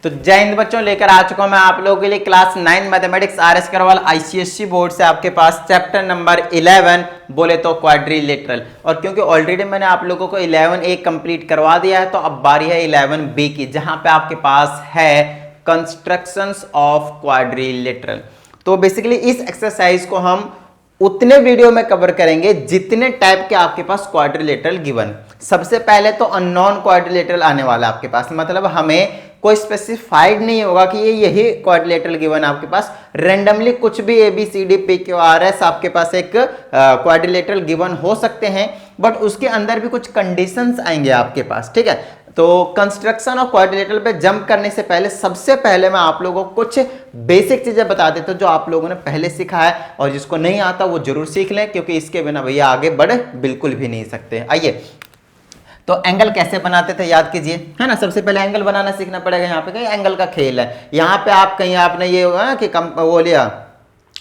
तो जय हिंद बच्चों, लेकर आ चुका हूं मैं आप लोगों के लिए class 9 mathematics RS. Karwal ICSE board से आपके पास चैप्टर नंबर 11 बोले तो क्वाड्रिलेटरल। और क्योंकि ऑलरेडी मैंने आप लोगों को 11A कंप्लीट करवा दिया है, तो अब बारी है 11B की, जहां पे आपके पास है कंस्ट्रक्शंस ऑफ क्वाड्रिलेटरल। तो बेसिकली इस एक्सरसाइज को हम उतने वीडियो में कवर करेंगे जितने टाइप के आपके पास क्वाड्रिलेटरल गिवन। सबसे पहले तो अननोन क्वाड्रिलेटरल आने वाला आपके पास, मतलब हमें कोई स्पेसिफाइड नहीं होगा कि ये यही क्वाड्रिलेटरल गिवन आपके पास, रैंडमली कुछ भी ABCD PQRS आपके पास एक क्वाड्रिलेटरल गिवन हो सकते हैं, बट उसके अंदर भी कुछ कंडीशंस आएंगे आपके पास, ठीक है। तो कंस्ट्रक्शन ऑफ क्वाड्रिलेटरल पे जंप करने से पहले सबसे पहले मैं आप लोगों को कुछ बेसिक चीजें बता देता हूं जो आप लोगों ने पहले सीखा है, और जिसको नहीं आता वो जरूर सीख लें, क्योंकि इसके बिना भैया आगे बढ़ बिल्कुल भी नहीं सकते। आइए, तो एंगल कैसे बनाते थे याद कीजिए, है ना। सबसे पहले एंगल बनाना सीखना पड़ेगा। यहाँ पे कहीं एंगल का खेल है, यहाँ पे आप कहीं आपने ये होगा कि वो लिया,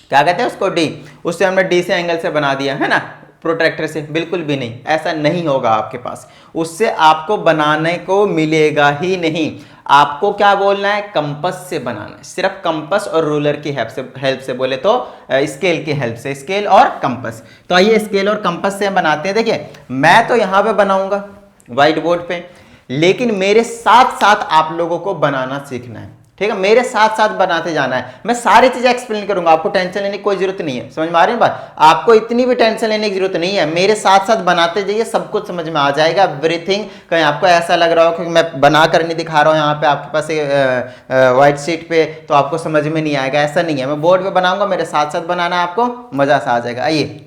क्या कहते हैं उसको, डी, उससे हमने डी से एंगल से बना दिया, है ना, प्रोट्रैक्टर से। बिल्कुल भी नहीं, ऐसा नहीं होगा आपके पास, उससे आपको बनाने को मिलेगा ही नहीं। आपको क्या बोलना है, कंपस से बनाना है, सिर्फ कंपस और रूलर की हेल्प से बोले तो स्केल की हेल्प से, स्केल और कंपस। तो आइए स्केल और कंपस से बनाते हैं। देखिए मैं तो यहां पे बनाऊंगा व्हाइट बोर्ड पे, लेकिन मेरे साथ साथ आप लोगों को बनाना सीखना है, ठीक है। मेरे साथ साथ बनाते जाना है। मैं सारी चीजें एक्सप्लेन करूंगा, आपको टेंशन लेने की कोई जरूरत नहीं है। समझ में आ रही है बात, आपको इतनी भी टेंशन लेने की जरूरत नहीं है। मेरे साथ साथ बनाते जाइए, सब कुछ समझ में आ जाएगा, एवरीथिंग। कहीं आपको ऐसा लग रहा हो कि मैं बना कर नहीं दिखा रहा हूं यहाँ पे आपके पास व्हाइट शीट पे, तो आपको समझ में नहीं आएगा, ऐसा नहीं है। मैं बोर्ड पे बनाऊंगा, मेरे साथ साथ बनाना, आपको मजा सा आ जाएगा। आइए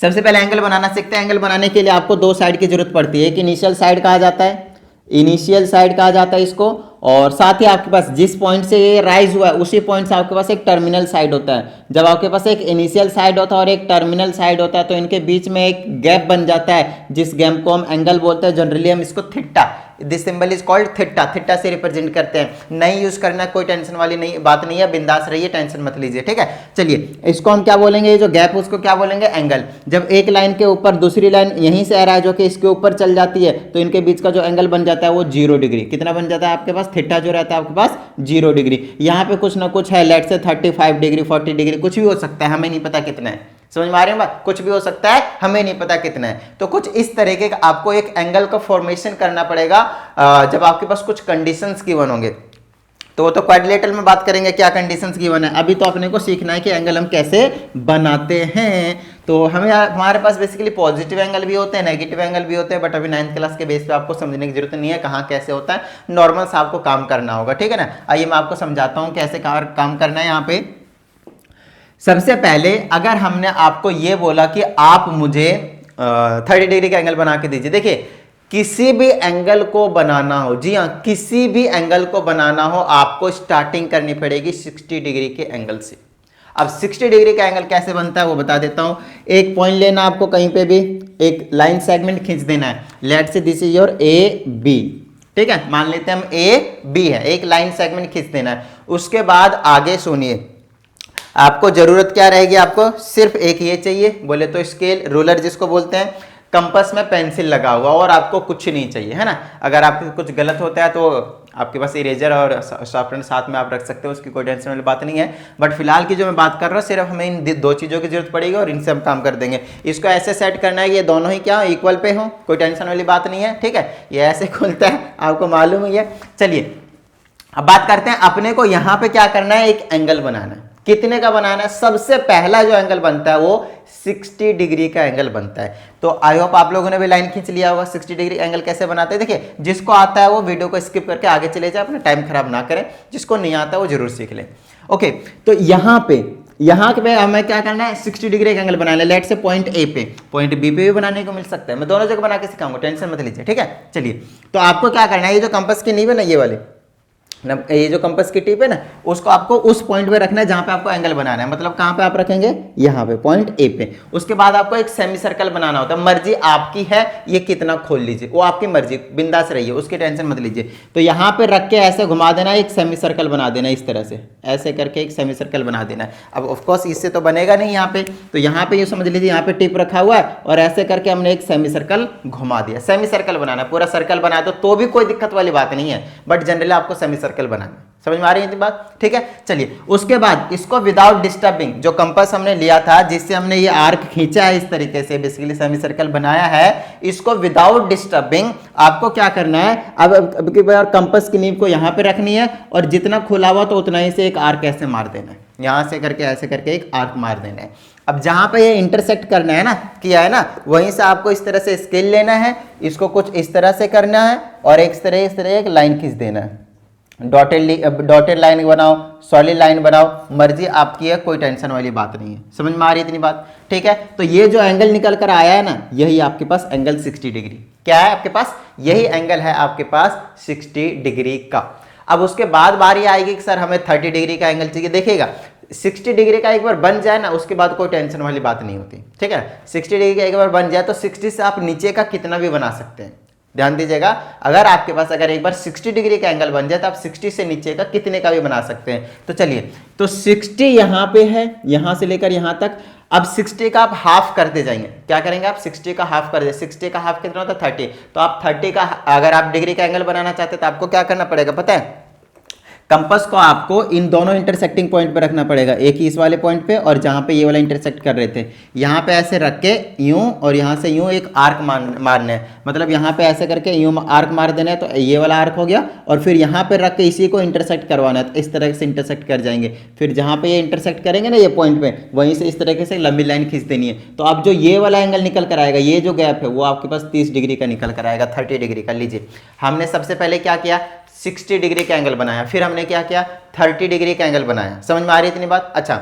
सबसे पहले एंगल बनाना सीखते हैं। एंगल बनाने के लिए आपको दो साइड की जरूरत पड़ती है। एक इनिशियल साइड कहा जाता है, इनिशियल साइड कहा जाता है इसको, और साथ ही आपके पास जिस पॉइंट से ये राइज हुआ है उसी पॉइंट से आपके पास एक टर्मिनल साइड होता है। जब आपके पास एक इनिशियल साइड होता है और एक टर्मिनल साइड होता है, तो इनके बीच में एक गैप बन जाता है, जिस गैप को हम एंगल बोलते हैं। जनरली हम इसको theta, this symbol is called theta, theta से रिप्रेजेंट करते हैं। नहीं यूज करना, कोई टेंशन वाली नहीं बात नहीं है, बिंदास रहिए, टेंशन मत लीजिए, ठीक है। चलिए इसको हम क्या बोलेंगे, ये जो गैप उसको क्या बोलेंगे, एंगल। जब एक लाइन के ऊपर दूसरी लाइन यहीं से आ रहा है जो कि इसके ऊपर चल जाती है, तो इनके बीच का जो एंगल बन जाता है वो 0 डिग्री। कितना बन जाता है आपके पास, थीटा जो रहता है आपके पास 0 डिग्री। यहाँ पे कुछ ना कुछ है, लेट से 35 डिग्री, 40 डिग्री, कुछ भी हो सकता है, हमें नहीं पता कितना है। समझ में आ रही है बात, कुछ भी हो सकता है, हमें नहीं पता कितना है। तो कुछ इस तरीके का आपको एक एंगल का फॉर्मेशन करना पड़ेगा जब आपके पास कुछ कंडीशंस गिवन होंगे। तो वो तो क्वाड्रिलेटरल में बात करेंगे क्या कंडीशंस गिवन है। अभी तो अपने को सीखना है कि एंगल हम कैसे बनाते हैं। तो हमें हमारे पास बेसिकली पॉजिटिव एंगल भी होते हैं, नेगेटिव एंगल भी होते हैं, बट अभी 9th क्लास के बेस पे आपको समझने की जरूरत नहीं है कहाँ कैसे होता है। नॉर्मल से आपको काम करना होगा, ठीक है ना। आइए मैं आपको समझाता हूँ कैसे काम करना है। यहाँ पे सबसे पहले अगर हमने आपको ये बोला कि आप मुझे 30 डिग्री का एंगल बना के दीजिए। देखिए किसी भी एंगल को बनाना हो, जी हाँ किसी भी एंगल को बनाना हो, आपको स्टार्टिंग करनी पड़ेगी 60 डिग्री के एंगल से। अब 60 डिग्री का एंगल कैसे बनता है वो बता देता हूं। एक पॉइंट लेना आपको, कहीं पे भी एक लाइन सेगमेंट खींच देना है। लेट से दिस इज योर AB, ठीक है, मान लेते हैं हम AB है, एक लाइन सेगमेंट खींच देना है। उसके बाद आगे सुनिए, आपको जरूरत क्या रहेगी, आपको सिर्फ एक ये चाहिए, बोले तो स्केल, रूलर जिसको बोलते हैं, कंपास में पेंसिल लगा हुआ, और आपको कुछ नहीं चाहिए, है ना। अगर आपको कुछ गलत होता है तो आपके पास इरेजर और शार्पनर साथ में आप रख सकते हो, उसकी कोई टेंशन वाली बात नहीं है। बट फिलहाल की जो मैं बात कर रहा हूँ, सिर्फ हमें इन दो चीज़ों की जरूरत पड़ेगी और इनसे हम काम कर देंगे। इसको ऐसे सेट करना है, ये दोनों ही क्या इक्वल पे हो, कोई टेंशन वाली बात नहीं है, ठीक है। ये ऐसे खुलता है, आपको मालूम ही है। चलिए अब बात करते हैं, अपने को यहाँ पे क्या करना है, एक एंगल बनाना है। कितने का बनाना है, सबसे पहला जो एंगल बनता है वो 60 डिग्री का एंगल बनता है। तो आई होप आप लोगों ने भी लाइन खींच लिया होगा 60 डिग्री एंगल कैसे बनाते हैं। देखिए जिसको आता है वो वीडियो को स्किप करके आगे चले जाए, अपना टाइम खराब ना करें, जिसको नहीं आता है वो जरूर सीख लें। ओके, तो यहाँ पे हमें क्या करना है, 60 डिग्री का एंगल बनाना है। लेट से पॉइंट A पे, पॉइंट B पे भी बनाने को मिल सकता है, मैं दोनों जगह बना के सिखाऊंगा, टेंशन मत लीजिए, ठीक है। चलिए तो आपको क्या करना है, ये जो कंपास की नींव है ना, ये वाली, ये जो कंपास की टिप है ना, उसको आपको उस पॉइंट पे रखना है जहां पे आपको एंगल बनाना है। मतलब कहां पे आप रखेंगे, यहाँ पे पॉइंट A पे। उसके बाद आपको एक सेमी सर्कल बनाना होता है, मर्जी आपकी है ये कितना खोल लीजिए, वो आपकी मर्जी, बिंदास रहिए, उसकी टेंशन मत लीजिए। तो यहाँ पे रख के ऐसे घुमा देना, एक सेमी सर्कल बना देना, इस तरह से ऐसे करके एक सेमी सर्कल बना देना है। अब ऑफकोर्स इससे तो बनेगा नहीं यहाँ पे, तो यहाँ पे ये समझ लीजिए यहाँ पे टिप रखा हुआ है और ऐसे करके हमने एक सेमी सर्कल घुमा दिया। सेमी सर्कल बनाना, पूरा सर्कल बना दो तो भी कोई दिक्कत वाली बात नहीं है, बट जनरली आपको सेमी सर्कल बनाना है। समझ में आ रही है बात? ठीक है, चलिए उसके बाद इसको विदाउट डिस्टर्बिंग, जो कंपास हमने लिया था जिससे हमने ये आर्क खींचा है इस तरीके से, बेसिकली सेमी सर्कल बनाया है, इसको विदाउट डिस्टर्बिंग आपको क्या करना है, अब की बार कंपास की नींव को यहाँ पे रखनी है और जितना खुला हुआ तो उतना ही से एक आर्क ऐसे मार देना है, यहां से करके ऐसे करके एक आर्क मार देना है। अब जहां पे ये इंटरसेक्ट करना है ना, किया है ना, वहीं से आपको इस तरह से स्केल लेना है, इसको कुछ इस तरह से करना है और इस तरह एक लाइन खींच देना है। डॉटेड लाइन बनाओ, सॉलिड लाइन बनाओ, मर्जी आपकी है, कोई टेंशन वाली बात नहीं है। समझ में आ रही है इतनी बात? ठीक है, तो ये जो एंगल निकल कर आया है ना, यही आपके पास एंगल 60 डिग्री क्या है आपके पास, यही एंगल है आपके पास 60 डिग्री का। अब उसके बाद बारी आएगी कि सर हमें 30 डिग्री का एंगल चाहिए। देखिएगा 60 डिग्री का एक बार बन जाए ना, उसके बाद कोई टेंशन वाली बात नहीं होती। ठीक है, 60 डिग्री का एक बार बन जाए तो 60 से आप नीचे का कितना भी बना सकते हैं। ध्यान दीजिएगा, अगर आपके पास अगर एक बार 60 डिग्री का एंगल बन जाए तो आप 60 से नीचे का कितने का भी बना सकते हैं। तो चलिए, तो 60 यहां पे है, यहां से लेकर यहां तक। अब 60 का आप हाफ करते जाएंगे, क्या करेंगे आप 60 का हाफ कर दे, 60 का हाफ कितना होता है 30, तो आप 30 का अगर आप डिग्री का एंगल बनाना चाहते हैं तो आपको क्या करना पड़ेगा पता है, कंपास को आपको इन दोनों इंटरसेक्टिंग पॉइंट पे रखना पड़ेगा, एक ही इस वाले पॉइंट पे और जहां पे ये वाला इंटरसेक्ट कर रहे थे, यहां पे ऐसे रख के यूं और यहां से यूं एक आर्क मारना है, मतलब यहां पे ऐसे करके यूं आर्क मार देना है, तो ये वाला आर्क हो गया और फिर यहां पे रख के इसी को इंटरसेक्ट करवाना है, तो इस तरह से इंटरसेक्ट कर जाएंगे। फिर जहां पे ये इंटरसेक्ट करेंगे ना ये पॉइंट पे, वहीं से इस तरीके से लंबी लाइन खींच देनी है। तो अब जो ये वाला एंगल निकल कर आएगा, ये जो गैप है वो आपके पास 30 डिग्री का निकल कर आएगा, 30 डिग्री का। लीजिए हमने सबसे पहले क्या किया, 60 डिग्री का एंगल बनाया, फिर हमने क्या किया 30 डिग्री का एंगल बनाया। समझ में आ रही है इतनी बात? अच्छा,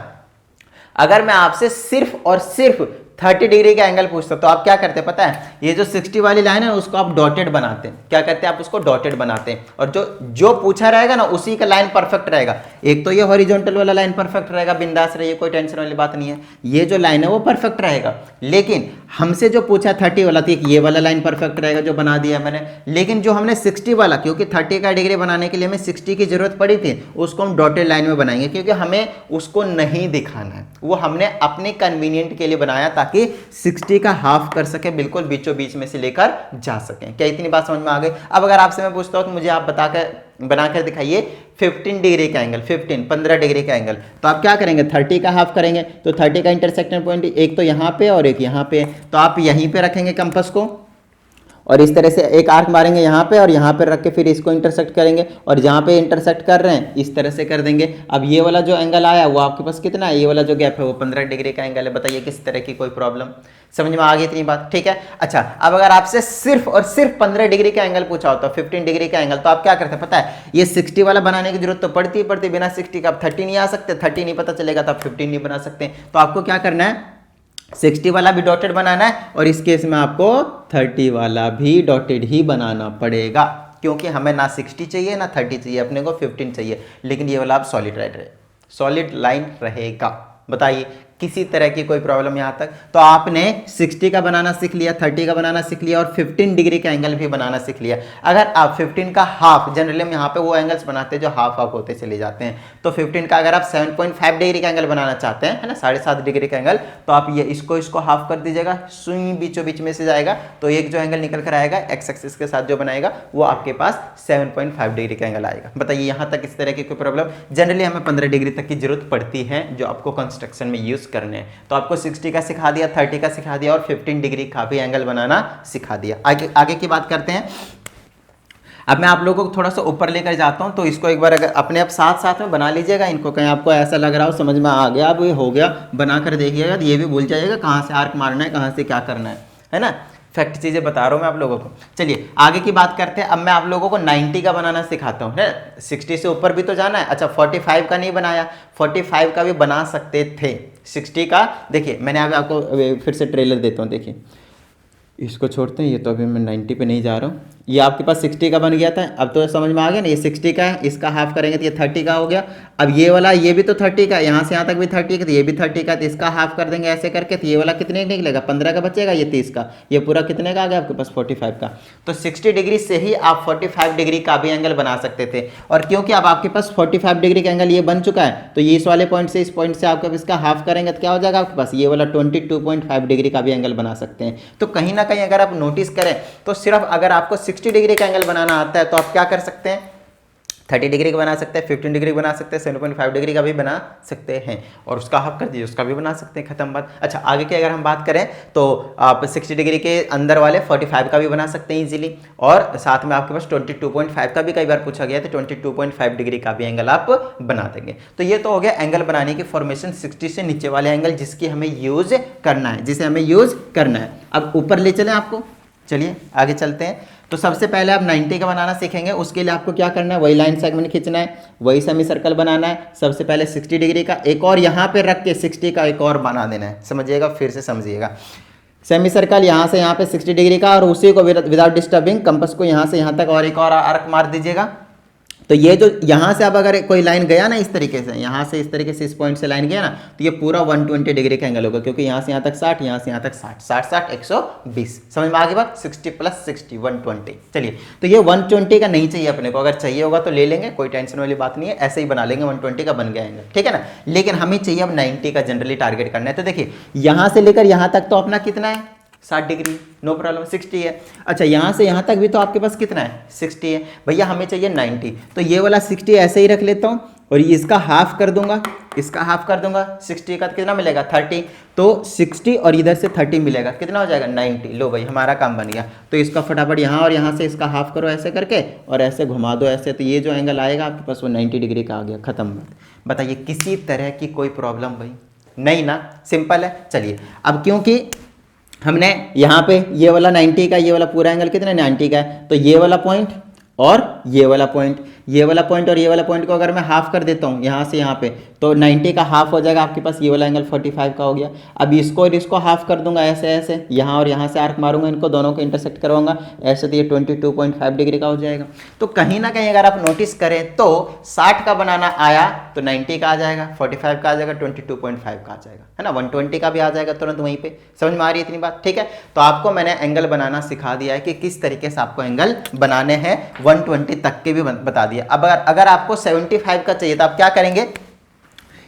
अगर मैं आपसे सिर्फ और सिर्फ 30 डिग्री का एंगल पूछता तो आप क्या करते हैं पता है, ये जो 60 वाली लाइन है उसको आप डॉटेड बनाते हैं। क्या करते हैं आप उसको डॉटेड बनाते हैं, और जो पूछा रहेगा ना उसी का लाइन परफेक्ट रहेगा। एक तो ये हॉरिजॉन्टल वाला लाइन परफेक्ट रहेगा, बिंदास रहिए, कोई टेंशन वाली बात नहीं है, ये जो लाइन है वो परफेक्ट रहेगा। लेकिन हमसे जो पूछा 30 वाला थी, ये वाला लाइन परफेक्ट रहेगा जो बना दिया मैंने, लेकिन जो हमने 60 वाला, क्योंकि 30 का डिग्री बनाने के लिए हमें 60 की जरूरत पड़ी थी, उसको हम डॉटेड लाइन में बनाएंगे, क्योंकि हमें उसको नहीं दिखाना है, वो हमने अपने कन्वीनियंट के लिए बनाया ताकि 60 का हाफ कर सके, बिल्कुल बीचों बीच में से लेकर जा सकें। क्या इतनी बात समझ में आ गई? अब अगर आपसे मैं पूछता हूं कि मुझे आप बनाकर दिखाइए 15 डिग्री का एंगल, 15 डिग्री का एंगल, तो आप क्या करेंगे 30 का हाफ करेंगे, तो 30 का इंटरसेक्शन पॉइंट एक तो यहाँ पे और एक यहाँ पे, तो आप यहीं पे रखेंगे कंपास को और इस तरह से एक आर्क मारेंगे यहाँ पे और यहाँ पे रख के फिर इसको इंटरसेक्ट करेंगे, और जहाँ पे इंटरसेक्ट कर रहे हैं इस तरह से कर देंगे। अब ये वाला जो एंगल आया वो आपके पास कितना है, ये वाला जो गैप है वो 15 डिग्री का एंगल है। बताइए किस तरह की कोई प्रॉब्लम? समझ में आ गई इतनी बात? ठीक है। अच्छा, अब अगर आपसे सिर्फ और सिर्फ 15 डिग्री का एंगल पूछा होता, 15 डिग्री का एंगल, तो आप क्या करते पता है, ये 60 वाला बनाने की जरूरत तो पड़ती बिना 60 का आप 30 नहीं आ सकते, 30 नहीं पता चलेगा तो आप 15 नहीं बना सकते। तो आपको क्या करना है, 60 वाला भी डॉटेड बनाना है और इस केस में आपको 30 वाला भी डॉटेड ही बनाना पड़ेगा, क्योंकि हमें ना 60 चाहिए ना 30 चाहिए, अपने को 15 चाहिए। लेकिन ये वाला आप सॉलिड लाइन रहेगा। बताइए किसी तरह की कोई प्रॉब्लम यहां तक? तो आपने 60 का बनाना सीख लिया, 30 का बनाना सीख लिया और 15 डिग्री का एंगल भी बनाना सीख लिया। अगर आप 15 का हाफ, जनरली हम यहाँ पे वो एंगल्स बनाते हैं जो हाफ होते चले जाते हैं, तो 15 का अगर आप 7.5 डिग्री का एंगल बनाना चाहते हैं, है ना, 7.5 डिग्री का एंगल, तो आप ये इसको हाफ कर दीजिएगा, सुई बीचों बीच में से जाएगा, तो एक जो एंगल निकल कर आएगा एक्स एक्सिस के साथ जो बनाएगा वो आपके पास 7.5 डिग्री का एंगल आएगा। बताइए यहाँ तक इस तरह की कोई प्रॉब्लम? जनरली हमें 15 डिग्री तक की जरूरत पड़ती है जो आपको कंस्ट्रक्शन में यूज करने हैं। तो आपको 60 का सिखा दिया, 30 का सिखा दिया और 15 डिग्री का भी एंगल बनाना सिखा दिया। आगे की बात करते हैं। अब मैं आप लोगों को थोड़ा सा ऊपर लेकर जाता हूं, तो इसको एक बार अगर अपने आप साथ में बना लीजिएगा इनको, कहीं आपको ऐसा लग रहा हो समझ में आ गया अब ये हो गया, बनाकर देखिएगा तो ये भी भूल जाइएगा कहाँ से आर्क मारना है, कहाँ से क्या करना है ना। फैक्ट चीज़ें बता रहा हूँ मैं आप लोगों को। चलिए आगे की बात करते हैं। अब मैं आप लोगों को 90 का बनाना सिखाता हूँ, है 60 से ऊपर भी तो जाना है। अच्छा 45 का नहीं बनाया, 45 का भी बना सकते थे। 60 का देखिए मैंने अभी आपको फिर से ट्रेलर देता हूँ, देखिए इसको छोड़ते हैं, ये तो अभी मैं 90 पे नहीं जा रहा हूँ। ये आपके पास 60 का बन गया था, अब तो समझ में आ गया ना, ये 60 का है, इसका हाफ करेंगे तो ये 30 का हो गया। अब ये वाला ये भी तो 30 का, यहाँ से यहाँ तक भी 30 का, तो ये भी 30 का, तो इसका हाफ कर देंगे ऐसे करके, तो ये वाला कितने का निकलेगा 15 का बचेगा, ये 30 का, ये पूरा कितने का आ गया आपके पास 45 का। तो 60 डिग्री से ही आप 45 डिग्री का भी एंगल बना सकते थे, और क्योंकि अब आपके पास 45 डिग्री का एंगल ये बन चुका है, तो ये इस वाले पॉइंट से इस पॉइंट से आपको इसका हाफ करेंगे तो क्या हो जाएगा आपके पास, ये वाला 22.5 डिग्री का भी एंगल बना सकते हैं। तो कहीं ना कहीं अगर आप नोटिस करें तो सिर्फ अगर आपको 60 डिग्री का एंगल बनाना आता है तो आप क्या कर सकते हैं, 30 डिग्री का बना सकते हैं, 15 डिग्री बना सकते हैं, 7.5 डिग्री का भी बना सकते हैं, और उसका हाफ कर दीजिए, उसका भी बना सकते हैं, खत्म बात। अच्छा, आगे की अगर हम बात करें तो आप 60 डिग्री के अंदर वाले 45 का भी बना सकते हैं इजीली, और साथ में आपके पास 22.5 का भी कई बार पूछा गया तो 22.5 डिग्री का भी एंगल आप बना देंगे। तो ये तो हो गया एंगल बनाने की फॉर्मेशन 60 से नीचे वाले एंगल जिसकी हमें यूज करना है, जिसे हमें यूज करना है। अब ऊपर ले चलें आपको, चलिए आगे चलते हैं। तो सबसे पहले आप 90 का बनाना सीखेंगे। उसके लिए आपको क्या करना है, वही लाइन सेगमेंट खींचना है, वही सेमी सर्कल बनाना है। सबसे पहले 60 डिग्री का एक और यहाँ पे रख के 60 का एक और बना देना है, समझिएगा, फिर से समझिएगा। सेमी सर्कल यहाँ से यहाँ पे 60 डिग्री का, और उसी को विदाउट डिस्टर्बिंग कंपास को यहाँ से यहाँ तक और एक और आर्क मार दीजिएगा। तो ये जो यहाँ से अब अगर कोई लाइन गया ना इस तरीके से, यहाँ से इस तरीके से इस पॉइंट से लाइन गया ना, तो ये पूरा 120 डिग्री का एंगल होगा, क्योंकि यहाँ से यहाँ तक 60, यहाँ से यहाँ तक 60, 60 60 120। समझ में आ गई बात? 60 + 60 120। चलिए, तो ये 120 का नहीं चाहिए अपने को, अगर चाहिए होगा तो ले लेंगे, कोई टेंशन वाली बात नहीं है, ऐसे ही बना लेंगे, 120 का बन गया एंगल, ठीक है ना। लेकिन हमें चाहिए अब 90 का जनरली टारगेट करना है। तो देखिए, यहाँ से लेकर यहाँ तक तो अपना कितना है, 60 डिग्री, नो प्रॉब्लम, 60 है। अच्छा, यहाँ से यहाँ तक भी तो आपके पास कितना है, 60 है। भैया हमें चाहिए 90, तो ये वाला 60 ऐसे ही रख लेता हूँ, और इसका हाफ कर दूंगा, इसका हाफ कर दूंगा। 60 का कितना मिलेगा, 30, तो 60 और इधर से 30 मिलेगा, कितना हो जाएगा, 90। लो भाई, हमारा काम बन गया। तो इसका फटाफट यहाँ और यहाँ से इसका हाफ करो ऐसे करके, और ऐसे घुमा दो ऐसे, तो ये जो एंगल आएगा आपके पास वो 90 डिग्री का आ गया, खत्म बात। बताइए, किसी तरह की कोई प्रॉब्लम भाई नहीं ना, सिंपल है। चलिए, अब क्योंकि हमने यहाँ पे ये वाला 90 का, ये वाला पूरा एंगल कितना 90 का है, तो ये वाला पॉइंट और ये वाला पॉइंट, ये वाला पॉइंट और ये वाला पॉइंट को अगर मैं हाफ कर देता हूँ यहाँ से यहाँ पे, तो 90 का हाफ हो जाएगा आपके पास, ये वाला एंगल 45 का हो गया। अब इसको और इसको हाफ कर दूंगा ऐसे ऐसे, यहाँ और यहाँ से आर्क मारूंगा, इनको दोनों को इंटरसेक्ट करवाऊंगा ऐसे, तो ये 22.5 डिग्री का हो जाएगा। तो कहीं ना कहीं अगर आप नोटिस करें तो 60 का बनाना आया तो 90 का आ जाएगा, 45 का आ जाएगा, 22.5 का आ जाएगा, है ना, 120 का भी आ जाएगा तुरंत वहीं पे। समझ में आ रही है इतनी बात? ठीक है, तो आपको मैंने एंगल बनाना सिखा दिया है कि किस तरीके से आपको एंगल बनाने हैं, 120 तक के भी बता दिया। अब अगर आपको 75 का चाहिए तो आप क्या करेंगे,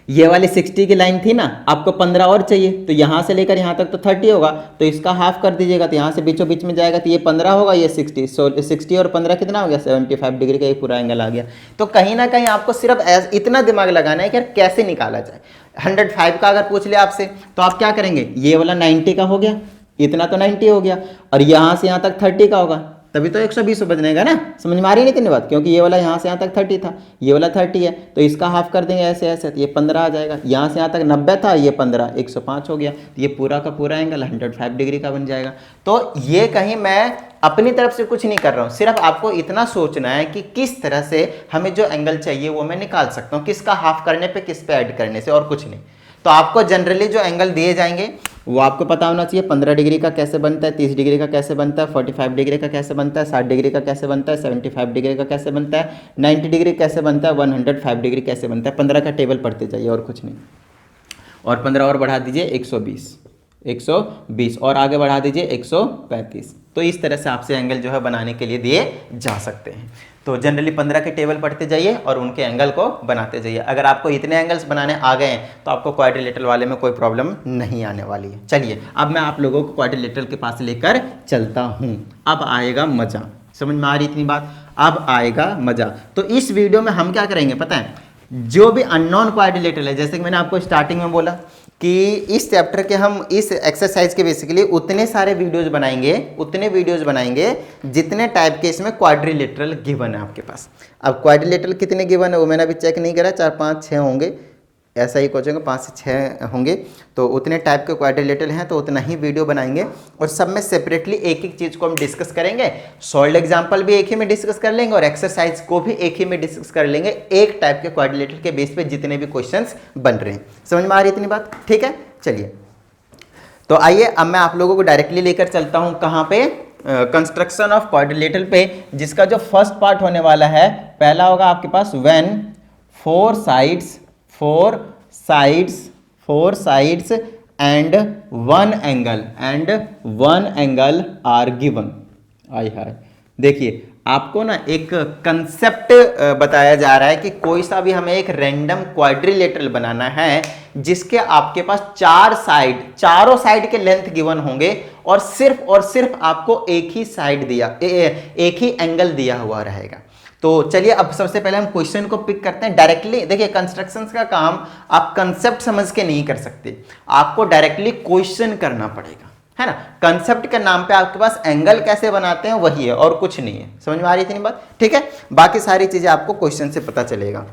ये वाली 60 की लाइन थी ना, आपको 15 और चाहिए, तो यहाँ से लेकर यहाँ तक तो 30 होगा, तो इसका हाफ कर दीजिएगा, तो यहाँ से बीचों बीच में जाएगा, तो ये 15 होगा, ये 60, 60 और 15 कितना हो गया, 75 डिग्री का ये पूरा एंगल आ गया। तो कहीं ना कहीं आपको सिर्फ इतना दिमाग लगाना है कि यार कैसे निकाला जाए। 105 का अगर पूछ लिया आपसे तो आप क्या करेंगे, ये वाला 90 का हो गया, इतना तो 90 हो गया, और यहाँ से यहाँ तक 30 का होगा, तभी तो 120 बजनेगा ना। समझ में आ रही है इतनी बात? क्योंकि ये वाला यहाँ से यहाँ तक 30 था, ये वाला 30 है, तो इसका हाफ कर देंगे ऐसे ऐसे, तो ये 15 आ जाएगा। यहाँ से यहाँ तक 90 था, ये 15, 105 हो गया, तो ये पूरा का पूरा एंगल 105 डिग्री का बन जाएगा। तो ये कहीं मैं अपनी तरफ से कुछ नहीं कर रहा हूँ, सिर्फ आपको इतना सोचना है कि किस तरह से हमें जो एंगल चाहिए वो मैं निकाल सकता हूँ, किसका हाफ करने पे, किस पे ऐड करने से, और कुछ नहीं। तो आपको जनरली जो एंगल दिए जाएंगे वो आपको पता होना चाहिए। 15 डिग्री का कैसे बनता है, 30 डिग्री का कैसे बनता है, 45 डिग्री का कैसे बनता है, 60 डिग्री का कैसे बनता है, 75 डिग्री का कैसे बनता है, 90 डिग्री कैसे बनता है, 105 डिग्री कैसे बनता है। 15 का टेबल पढ़ते जाइए और कुछ नहीं। और 15 और बढ़ा दीजिए 120 और आगे बढ़ा दीजिए 135। तो इस तरह से आपसे एंगल जो है बनाने के लिए दिए जा सकते हैं। तो जनरली 15 के टेबल पढ़ते जाइए और उनके एंगल को बनाते जाइए। अगर आपको इतने एंगल्स बनाने आ गए हैं तो आपको क्वाड्रिलेटरल वाले में कोई प्रॉब्लम नहीं आने वाली है। चलिए, अब मैं आप लोगों को क्वाड्रिलेटरल के पास लेकर चलता हूँ। अब आएगा मजा। समझ में आ रही इतनी बात? अब आएगा मजा। तो इस वीडियो में हम क्या करेंगे पता है, जो भी अननोन क्वाड्रिलेटरल है, जैसे कि मैंने आपको स्टार्टिंग में बोला कि इस चैप्टर के हम इस एक्सरसाइज के बेसिकली उतने सारे वीडियोस बनाएंगे जितने टाइप के इसमें क्वाड्रिलेटरल गिवन है आपके पास। अब क्वाड्रिलेटरल कितने गिवन है वो मैंने अभी चेक नहीं करा, 4 5 6 होंगे, ऐसा ही कोचेंगे 5 से 6 होंगे। तो उतने टाइप के क्वाड्रिलेटरल हैं तो उतना ही वीडियो बनाएंगे और सब में सेपरेटली एक एक चीज़ को हम डिस्कस करेंगे। सॉल्व्ड एग्जाम्पल भी एक ही में डिस्कस कर लेंगे और एक्सरसाइज को भी एक ही में डिस्कस कर लेंगे, एक टाइप के क्वाड्रिलेटरल के बेस पे जितने भी क्वेश्चंस बन रहे हैं। समझ में आ रही इतनी बात? ठीक है, चलिए तो आइए अब मैं आप लोगों को डायरेक्टली लेकर चलता हूँ कहाँ पे, कंस्ट्रक्शन ऑफ क्वाड्रिलेटरल पे, जिसका जो फर्स्ट पार्ट होने वाला है पहला होगा आपके पास when four sides and one angle are given। आई हाय, देखिए आपको ना एक कंसेप्ट बताया जा रहा है कि कोई सा भी हमें एक रैंडम क्वाड्रिलेटरल बनाना है जिसके आपके पास चारों साइड के लेंथ गिवन होंगे और सिर्फ आपको एक ही साइड दिया, एक ही एंगल दिया हुआ रहेगा। तो चलिए अब सबसे पहले हम क्वेश्चन को पिक करते हैं डायरेक्टली। देखिए कंस्ट्रक्शन का काम आप कंसेप्ट समझ के नहीं कर सकते, आपको डायरेक्टली क्वेश्चन करना पड़ेगा, है ना। कंसेप्ट के नाम पे आपके पास एंगल कैसे बनाते हैं वही है और कुछ नहीं है। समझ में आ रही थी बात? ठीक है, बाकी सारी चीजें आपको क्वेश्चन से पता चलेगा।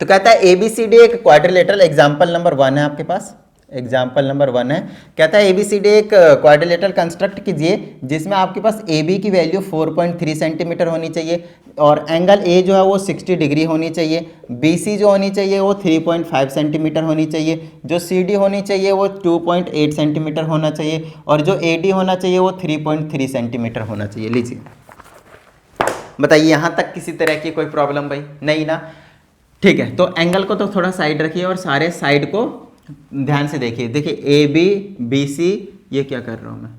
तो कहता है एबीसीडी एक क्वाड्रिलेटरल, एग्जाम्पल नंबर 1 है आपके पास, एग्जाम्पल नंबर 1 है। कहता है एबीसीडी एक क्वाड्रिलेटरल कंस्ट्रक्ट कीजिए जिसमें आपके पास ए बी की वैल्यू 4.3 सेंटीमीटर होनी चाहिए और एंगल ए जो है वो 60 डिग्री होनी चाहिए, बी सी जो होनी चाहिए वो 3.5 सेंटीमीटर होनी चाहिए, जो सी डी होनी चाहिए वो 2.8 सेंटीमीटर होना चाहिए और जो ए डी होना चाहिए वो 3.3 सेंटीमीटर होना चाहिए। लीजिए बताइए यहाँ तक किसी तरह की कोई प्रॉब्लम भाई? नहीं ना। ठीक है, तो एंगल को तो थोड़ा साइड रखिए और सारे साइड को ध्यान से देखिए। देखिए ए बी बी सी, ये क्या कर रहा हूं मैं,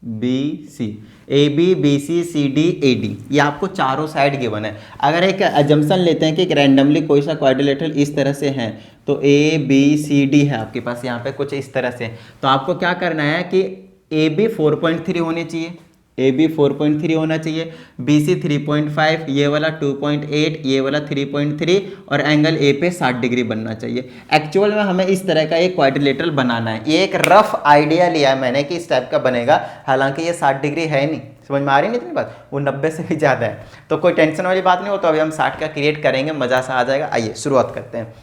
B C, A B B C C D A D, ये आपको चारों साइड गिवन है। अगर एक अजम्पशन लेते हैं कि रैंडमली कोई सा क्वाड्रिलेटरल इस तरह से है तो ए बी सी डी है आपके पास यहाँ पे कुछ इस तरह से, तो आपको क्या करना है कि ए बी 4.3 होनी चाहिए, ए बी 4.3 होना चाहिए, बी सी 3.5, ये वाला 2.8, ये वाला 3.3 और एंगल ए पे 60 डिग्री बनना चाहिए। एक्चुअल में हमें इस तरह का एक क्वाड्रिलेटरल बनाना है। ये एक रफ आइडिया लिया है मैंने कि इस टाइप का बनेगा, हालांकि ये 60 डिग्री है नहीं। समझ में आ रही नहीं इतनी बात? वो 90 से भी ज़्यादा है, तो कोई टेंशन वाली बात नहीं हो। तो अभी हम 60 का क्रिएट करेंगे, मज़ा सा आ जाएगा। आइए शुरुआत करते हैं।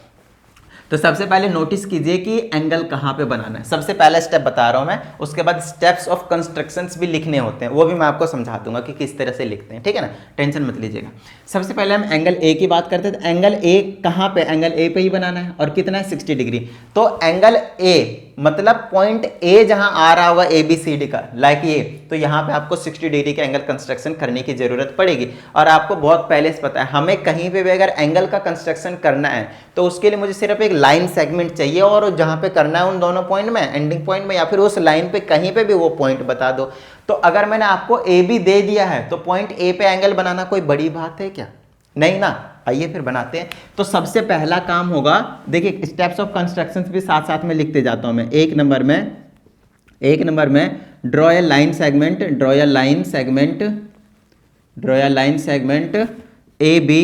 तो सबसे पहले नोटिस कीजिए कि एंगल कहाँ पे बनाना है। सबसे पहला स्टेप बता रहा हूँ मैं, उसके बाद स्टेप्स ऑफ कंस्ट्रक्शंस भी लिखने होते हैं, वो भी मैं आपको समझा दूंगा कि किस तरह से लिखते हैं, ठीक है ना, टेंशन मत लीजिएगा। सबसे पहले हम एंगल ए की बात करते हैं। तो एंगल ए कहाँ पे, एंगल ए पे ही बनाना है और कितना है 60 डिग्री। तो एंगल ए मतलब पॉइंट ए जहां आ रहा होगा ए बी सी डी का, लाइक ये, तो यहाँ पे आपको 60 डिग्री का एंगल कंस्ट्रक्शन करने की जरूरत पड़ेगी। और आपको बहुत पहले से पता है हमें कहीं पे भी अगर एंगल का कंस्ट्रक्शन करना है तो उसके लिए मुझे सिर्फ एक लाइन सेगमेंट चाहिए और जहां पे करना है उन दोनों पॉइंट में, एंडिंग पॉइंट में या फिर उस लाइन पे कहीं पे भी वो पॉइंट बता दो। तो अगर मैंने आपको ए बी दे दिया है तो पॉइंट ए पे एंगल बनाना कोई बड़ी बात है क्या? नहीं ना। आइए फिर बनाते हैं। तो सबसे पहला काम होगा, देखिए स्टेप्स ऑफ कंस्ट्रक्शन भी साथ साथ में लिखते जाता हूं मैं। एक नंबर में draw a line segment, draw a line segment A B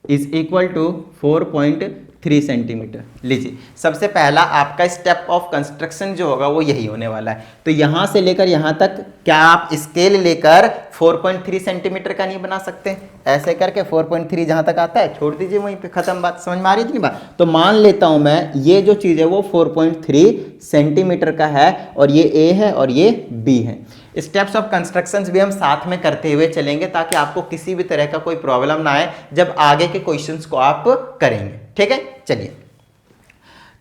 is equal to 4.3 centimetre. लीजिए सबसे पहला आपका स्टेप ऑफ कंस्ट्रक्शन जो होगा वो यही होने वाला है। तो यहां से लेकर यहां तक क्या आप स्केल लेकर 4.3 सेंटीमीटर का नहीं बना सकते? ऐसे करके 4.3 जहां तक आता है छोड़ दीजिए, वहीं पे खत्म बात। समझ में आ रही थी बात? तो मान लेता हूं मैं ये जो चीज है वो 4.3 सेंटीमीटर का है और ये ए है और ये बी है। स्टेप्स ऑफ कंस्ट्रक्शंस भी हम साथ में करते हुए चलेंगे ताकि आपको किसी भी तरह का कोई प्रॉब्लम ना आए जब आगे के क्वेश्चंस को आप करेंगे, ठीक है। चलिए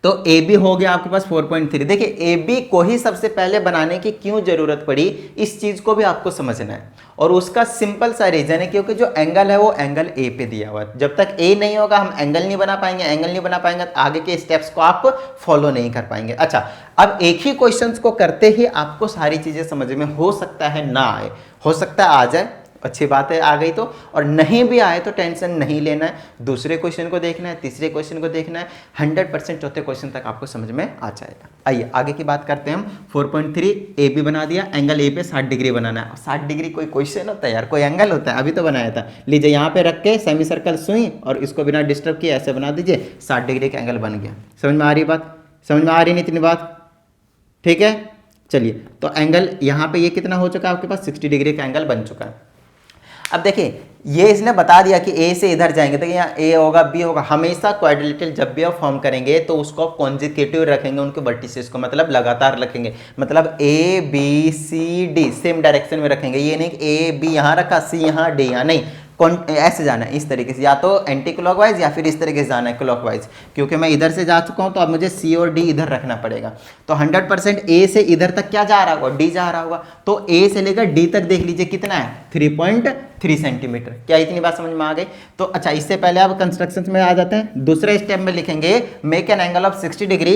तो ए बी हो गया आपके पास 4.3। देखिए ए बी को ही सबसे पहले बनाने की क्यों जरूरत पड़ी, इस चीज को भी आपको समझना है और उसका सिंपल सा रीजन है क्योंकि जो एंगल है वो एंगल ए पे दिया हुआ है। जब तक ए नहीं होगा हम एंगल नहीं बना पाएंगे, तो आगे के स्टेप्स को आप फॉलो नहीं कर पाएंगे। अच्छा, अब एक ही क्वेश्चंस को करते ही आपको सारी चीजें समझ में हो सकता है ना आए, हो सकता है आ जाए, अच्छी बात है आ गई तो, और नहीं भी आए तो टेंशन नहीं लेना है। दूसरे क्वेश्चन को देखना है, तीसरे क्वेश्चन को देखना है, 100% चौथे क्वेश्चन तक आपको समझ में आ जाएगा। आइए आगे की बात करते हैं हम। 4.3 ए बी बना दिया, एंगल ए पे 60 डिग्री बनाना है। 60 डिग्री कोई क्वेश्चन होता है यार, कोई एंगल होता है? अभी तो बनाया था। लीजिए यहाँ पे रख के सेमी सर्कल सुई और इसको बिना डिस्टर्ब किए ऐसे बना दीजिए, 60 डिग्री का एंगल बन गया। समझ में आ रही बात? समझ में आ रही नहीं इतनी बात? ठीक है, चलिए तो एंगल यहाँ पे ये कितना हो चुका है आपके पास, 60 डिग्री का एंगल बन चुका है। अब देखिए ये इसने बता दिया कि ए से इधर जाएंगे तो यहाँ ए होगा बी होगा। हमेशा क्वाड्रिलेटरल जब भी आप फॉर्म करेंगे तो उसको कॉन्जिक्यूटिव रखेंगे, उनके वर्टिसेस को, मतलब लगातार रखेंगे, मतलब A B C D same direction में रखेंगे। ये नहीं कि ए बी यहाँ रखा, सी यहाँ, डी यहाँ, नहीं, ऐसे जाना है इस तरीके से, या तो एंटी क्लॉकवाइज या फिर इस तरीके से जाना है क्लॉकवाइज। क्योंकि मैं इधर से जा चुका हूं तो अब मुझे सी और डी इधर रखना पड़ेगा। तो 100% ए से इधर तक क्या जा रहा होगा, डी जा रहा होगा। तो ए से लेकर डी तक देख लीजिए कितना है, 3.3 सेंटीमीटर। क्या इतनी बात समझ में आ गई? तो अच्छा, इससे पहले आप कंस्ट्रक्शन में आ जाते हैं। दूसरे स्टेप में लिखेंगे make an angle of 60 degree,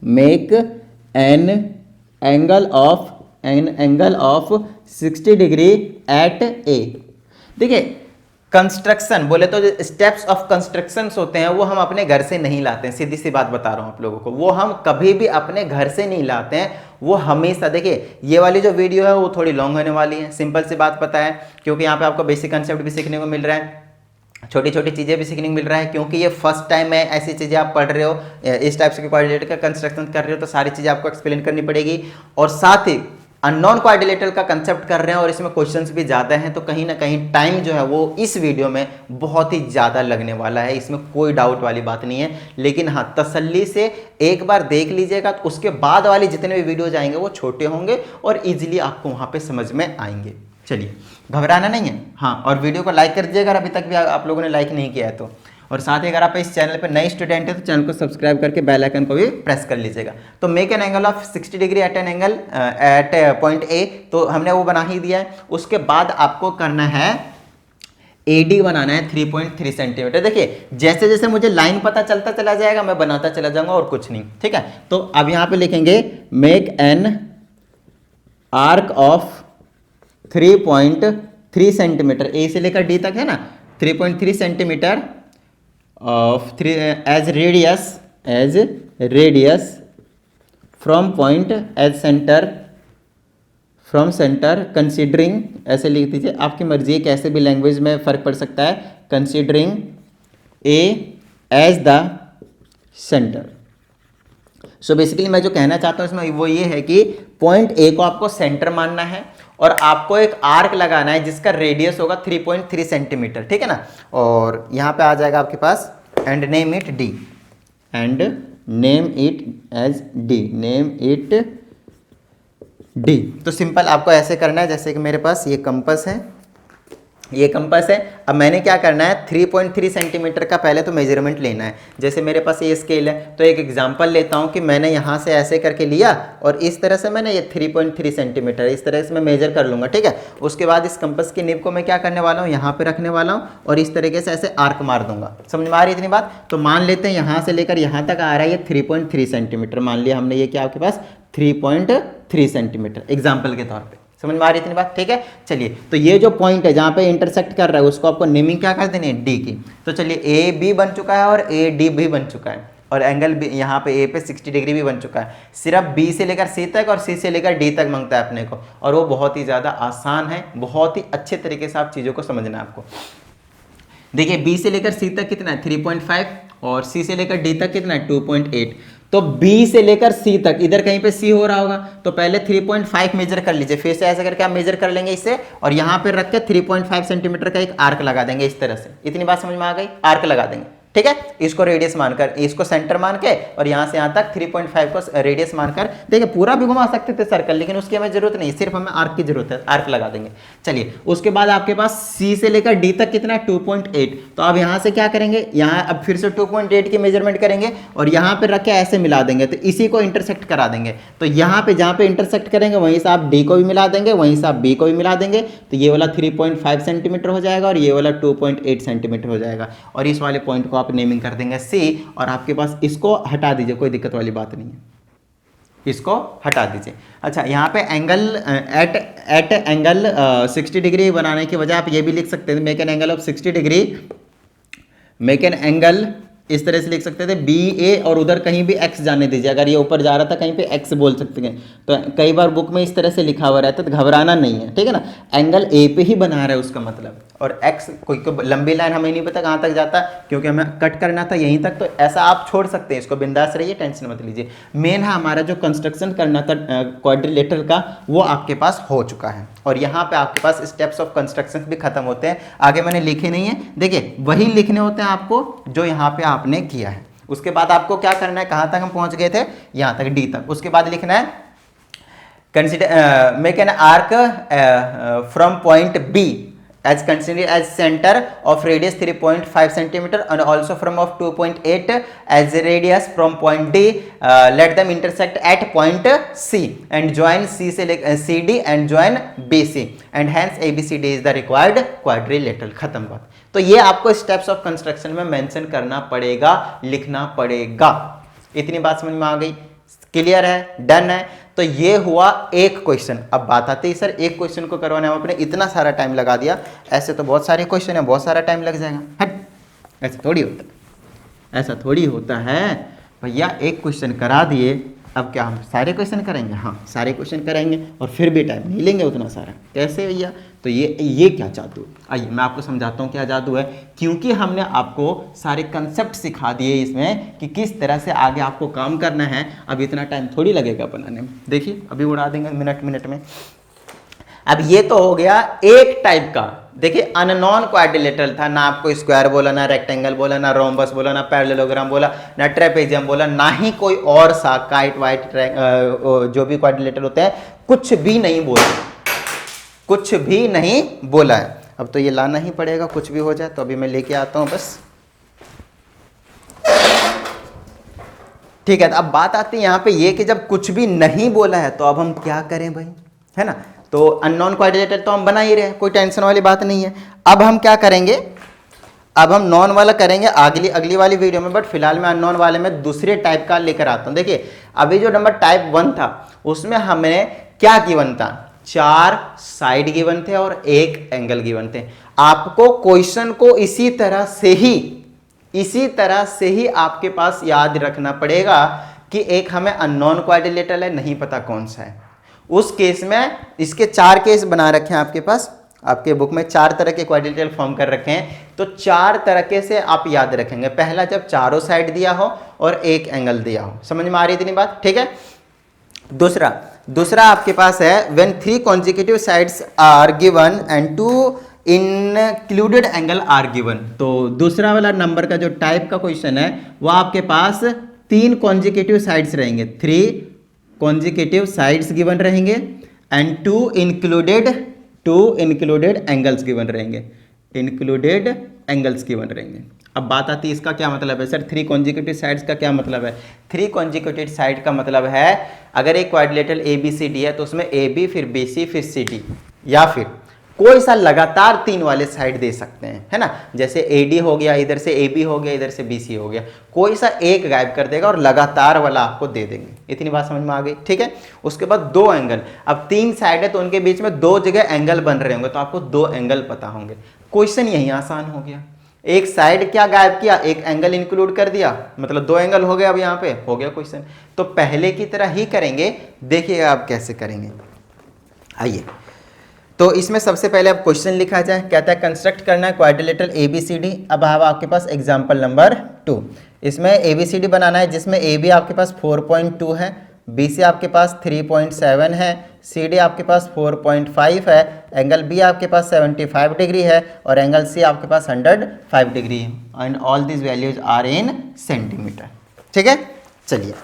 make an angle of 60 degree at A. देखिए कंस्ट्रक्शन बोले तो जो स्टेप्स ऑफ कंस्ट्रक्शंस होते हैं वो हम अपने घर से नहीं लाते हैं, सीधी सी बात बता रहा हूं आप लोगों को, वो हम कभी भी अपने घर से नहीं लाते हैं। वो हमेशा देखिए ये वाली जो वीडियो है वो थोड़ी लॉन्ग होने वाली है, सिंपल सी बात पता है, क्योंकि यहाँ पे आपको बेसिक कंसेप्ट भी सीखने को मिल रहा है, छोटी छोटी चीज़ें भी सीखने को मिल रहा है, क्योंकि ये फर्स्ट टाइम है ऐसी चीज़ें आप पढ़ रहे हो, इस टाइप से क्वाड्रिलेटर का कंस्ट्रक्शन कर रहे हो, तो सारी चीज़ें आपको एक्सप्लेन करनी पड़ेगी। और साथ ही अननोन क्वाड्रिलेटर का कंसेप्ट कर रहे हैं और इसमें क्वेश्चंस भी ज़्यादा हैं, तो कहीं ना कहीं टाइम जो है वो इस वीडियो में बहुत ही ज़्यादा लगने वाला है, इसमें कोई डाउट वाली बात नहीं है। लेकिन हाँ, तसल्ली से एक बार देख लीजिएगा, तो उसके बाद वाले जितने भी वीडियो जाएंगे वो छोटे होंगे और ईजिली आपको वहाँ पर समझ में आएंगे। चलिए, घबराना नहीं है। हाँ, और वीडियो को लाइक कर दीजिएगा अगर अभी तक भी आप लोगों ने लाइक नहीं किया है तो। और साथ ही अगर आप इस चैनल पर नए स्टूडेंट हैं तो चैनल को सब्सक्राइब करके बेल आइकन को भी प्रेस कर लीजिएगा। तो make an angle of 60 degree at an angle at point A, तो हमने वो बना ही दिया है। उसके बाद आपको करना है AD बनाना है 3.3 सेंटीमीटर। देखिए जैसे जैसे मुझे लाइन पता चलता चला जाएगा मैं बनाता चला जाऊंगा और कुछ नहीं, ठीक है। तो अब यहाँ पे लिखेंगे make an arc of 3.3 centimetre, A से लेकर डी तक है ना, 3.3 centimetre of 3 as radius from point as centre, from centre considering, ऐसे लिख दीजिए, आपकी मर्जी है, कैसे भी लैंग्वेज में फर्क पड़ सकता है, considering A as the centre. So basically मैं जो कहना चाहता हूँ इसमें वो ये है कि पॉइंट ए को आपको सेंटर मानना है और आपको एक आर्क लगाना है जिसका रेडियस होगा 3.3 सेंटीमीटर, ठीक है ना। और यहाँ पे आ जाएगा आपके पास and name it D, and name it as D, name it D. तो सिंपल आपको ऐसे करना है, जैसे कि मेरे पास ये कंपास है, ये कंपास है। अब मैंने क्या करना है, 3.3 सेंटीमीटर का पहले तो मेजरमेंट लेना है। जैसे मेरे पास ये स्केल है तो एक एग्जांपल लेता हूँ कि मैंने यहाँ से ऐसे करके लिया और इस तरह से मैंने ये 3.3 सेंटीमीटर इस तरह से मैं मेजर कर लूँगा, ठीक है। उसके बाद इस कंपास की निब को मैं क्या करने वाला हूँ, यहाँ पे रखने वाला हूँ और इस तरीके से ऐसे आर्क मार दूंगा। समझ में आ रही है इतनी बात। तो मान लेते हैं यहाँ से लेकर यहाँ तक आ रहा है ये 3.3 सेंटीमीटर, मान लिया हमने ये क्या आपके पास 3.3 सेंटीमीटर एग्जाम्पल के तौर पर। समझ में आ रही इतनी बात, ठीक है। चलिए, तो ये जो पॉइंट है जहाँ पे इंटरसेक्ट कर रहा है उसको आपको नेमिंग क्या कर देनी है, डी की। तो चलिए ए बी बन चुका है और ए डी भी बन चुका है और एंगल भी यहाँ पे ए पे 60 डिग्री भी बन चुका है। सिर्फ बी से लेकर सी तक और सी से लेकर डी तक मांगता है अपने को, और वो बहुत ही ज़्यादा आसान है, बहुत ही अच्छे तरीके से आप चीज़ों को समझना है आपको। देखिए बी से लेकर सी तक कितना है 3.5 और सी से लेकर डी तक कितना है 2.8। तो B से लेकर C तक, इधर कहीं पे C हो रहा होगा, तो पहले 3.5 मेजर कर लीजिए, फिर से ऐसे करके आप मेजर कर लेंगे इसे और यहाँ पे रख के 3.5 सेंटीमीटर का एक आर्क लगा देंगे इस तरह से। इतनी बात समझ में आ गई, आर्क लगा देंगे, ठीक है। इसको रेडियस मानकर, इसको सेंटर मान के और यहाँ से यहाँ तक 3.5 को रेडियस मानकर, देखिए पूरा भी घुमा सकते थे सर्कल, लेकिन उसकी हमें जरूरत नहीं, सिर्फ हमें आर्क की जरूरत है, आर्क लगा देंगे। चलिए, उसके बाद आपके पास C से लेकर D तक कितना है 2.8। तो अब यहाँ से क्या करेंगे, यहाँ अब फिर से 2.8 की मेजरमेंट करेंगे और यहाँ पे रख के ऐसे मिला देंगे, तो इसी को इंटरसेक्ट करा देंगे। तो यहाँ पे जहाँ पे इंटरसेक्ट करेंगे वहीं से आप D को भी मिला देंगे, वहीं से आप B को भी मिला देंगे, तो ये वाला 3.5 सेंटीमीटर हो जाएगा और ये वाला 2.8 सेंटीमीटर हो जाएगा। और इस वाले पॉइंट को आप नेमिंग कर देंगे C और आपके पास इसको हटा दीजिए, कोई दिक्कत वाली बात नहीं है, इसको हटा दीजिए। अच्छा, यहाँ पे एंगल एट एंगल 60 डिग्री बनाने की वजह आप ये भी लिख सकते थे, make an angle of 60 degree, make an angle इस तरह से लिख सकते थे BA और उधर कहीं भी x जाने दीजिए, अगर ये ऊपर जा रहा था कहीं पे x बोल सकते हैं। तो कई बार बुक में इस तरह से लिखा हुआ रहता है, तो घबराना नहीं है, ठीक है ना। एंगल A पे ही बना रहा है उसका मतलब, और x कोई लंबी लाइन हमें नहीं पता कहाँ तक जाता, क्योंकि हमें कट करना था यहीं तक, तो ऐसा आप छोड़ सकते हैं इसको, बिंदास रहिए, टेंशन मत लीजिए। मेन है हमारा जो कंस्ट्रक्शन करना था क्वाड्रिलेटरल का, वो आपके पास हो चुका है और यहाँ पे आपके पास स्टेप्स ऑफ कंस्ट्रक्शन भी खत्म होते हैं। आगे मैंने लिखे नहीं है, देखिए वही लिखने होते हैं आपको जो यहाँ पे आपने किया है। उसके बाद आपको क्या करना है, कहाँ तक हम पहुँच गए थे, यहाँ तक D तक। उसके बाद लिखना है consider make an arc from point B as considered as center of radius 3.5 centimeter and also from of 2.8 as a radius from point D. Let them intersect at point C and join CD and join BC and hence ABCD is the required quadrilateral। खत्म बात। तो ये आपको steps of construction में mention करना पड़ेगा, लिखना पड़ेगा। इतनी बात समझ में आ गई, क्लियर है, डन है। तो ये हुआ एक क्वेश्चन। अब बात आती है सर एक क्वेश्चन को करवाने में आपने इतना सारा टाइम लगा दिया, ऐसे तो बहुत सारे क्वेश्चन है, बहुत सारा टाइम लग जाएगा। हट, ऐसा थोड़ी होता है, ऐसा थोड़ी होता है भैया। एक क्वेश्चन करा दिए, अब क्या हम सारे क्वेश्चन करेंगे? हाँ सारे क्वेश्चन करेंगे और फिर भी टाइम नहीं लेंगे उतना सारा, कैसे भैया? तो ये क्या जादू? आइए मैं आपको समझाता हूँ क्या जादू है। क्योंकि हमने आपको सारे कंसेप्ट सिखा दिए इसमें कि किस तरह से आगे आपको काम करना है, अब इतना टाइम थोड़ी लगेगा बनाने में। देखिए अभी उड़ा देंगे मिनट में। अब ये तो हो गया एक टाइप का। देखिए अननोन क्वाड्रिलेटरल था, ना आपको स्क्वायर बोला, ना रेक्टेंगल बोला, ना रोम्बस बोला, ना पैरेललोग्राम बोला, ना ट्रेपेजियम बोला, ना ही कोई और सा काइट वाइट जो भी क्वाड्रिलेटरल होते हैं, कुछ भी नहीं बोला, कुछ भी नहीं बोला है। अब तो ये लाना ही पड़ेगा, कुछ भी हो जाए। तो अभी मैं लेके आता हूं बस, ठीक है। अब बात आती है यहाँ पे ये कि जब कुछ भी नहीं बोला है तो अब हम क्या करें भाई, है ना? तो अननोन क्वाड्रिलेटरल तो हम बना ही रहे हैं, कोई टेंशन वाली बात नहीं है। अब हम क्या करेंगे, अब हम नॉन वाला करेंगे अगली वाली वीडियो में, बट फिलहाल मैं अननोन वाले में दूसरे टाइप का लेकर आता हूं। देखिए अभी जो नंबर टाइप 1 था उसमें हमने क्या गिवन था, 4 साइड गिवन थे और 1 एंगल गिवन थे। आपको क्वेश्चन को इसी तरह से ही आपके पास याद रखना पड़ेगा कि एक हमें अननोन क्वाड्रिलेटरल है, नहीं पता कौन सा है। उस केस में इसके 4 केस बना रखे हैं आपके पास, आपके बुक में 4 तरह के क्वाड्रिलेटरल फॉर्म कर रखे हैं। तो 4 तरीके से आप याद रखेंगे। पहला जब चारों साइड दिया हो और 1 एंगल दिया हो, समझ में आ रही इतनी बात, ठीक है। दूसरा आपके पास है when 3 consecutive sides are given and 2 included angle are given. तो दूसरा वाला नंबर का जो टाइप का क्वेश्चन है वो आपके पास 3 कॉन्जिक्यूटिव साइड्स रहेंगे, 3 कॉन्जिक्यूटिव साइड्स गिवन रहेंगे एंड 2 इंक्लूडेड एंगल्स गिवन रहेंगे, इंक्लूडेड एंगल्स गिवन रहेंगे। अब बात आती है इसका क्या मतलब है सर, 3 कॉन्जिक्यूटिव साइड्स का क्या मतलब है? 3 कॉन्जिक्यूटिव साइड का मतलब है अगर एक क्वाड्रिलेटरल ABCD है तो उसमें AB फिर BC फिर CD, या फिर कोई सा लगातार 3 वाले साइड दे सकते हैं, है ना? जैसे AD हो गया, इधर से AB हो गया, इधर से BC हो गया, कोई सा एक गायब कर देगा और लगातार वाला आपको दे देंगे। इतनी बात समझ में आ गई, ठीक है। उसके बाद 2 एंगल, अब 3 साइड है तो उनके बीच में 2 जगह एंगल बन रहे होंगे, तो आपको 2 एंगल पता होंगे। क्वेश्चन यही आसान हो गया। एक साइड क्या गायब किया, एक एंगल इंक्लूड कर दिया, मतलब 2 एंगल हो गए। अब यहाँ पे हो गया क्वेश्चन। तो पहले की तरह ही करेंगे, देखिएगा आप कैसे करेंगे। आइए तो इसमें सबसे पहले अब क्वेश्चन लिखा जाए, कहता है कंस्ट्रक्ट करना है क्वाड्रिलेटरल ABCD। अब आपके पास एग्जांपल नंबर 2, इसमें ABCD बनाना है जिसमें AB आपके पास 4.2 है, BC आपके पास 3.7 है, CD आपके पास 4.5 है, एंगल B आपके पास 75 डिग्री है और एंगल C आपके पास 105 डिग्री है and all this values are in centimetre, ठीक है। चलिए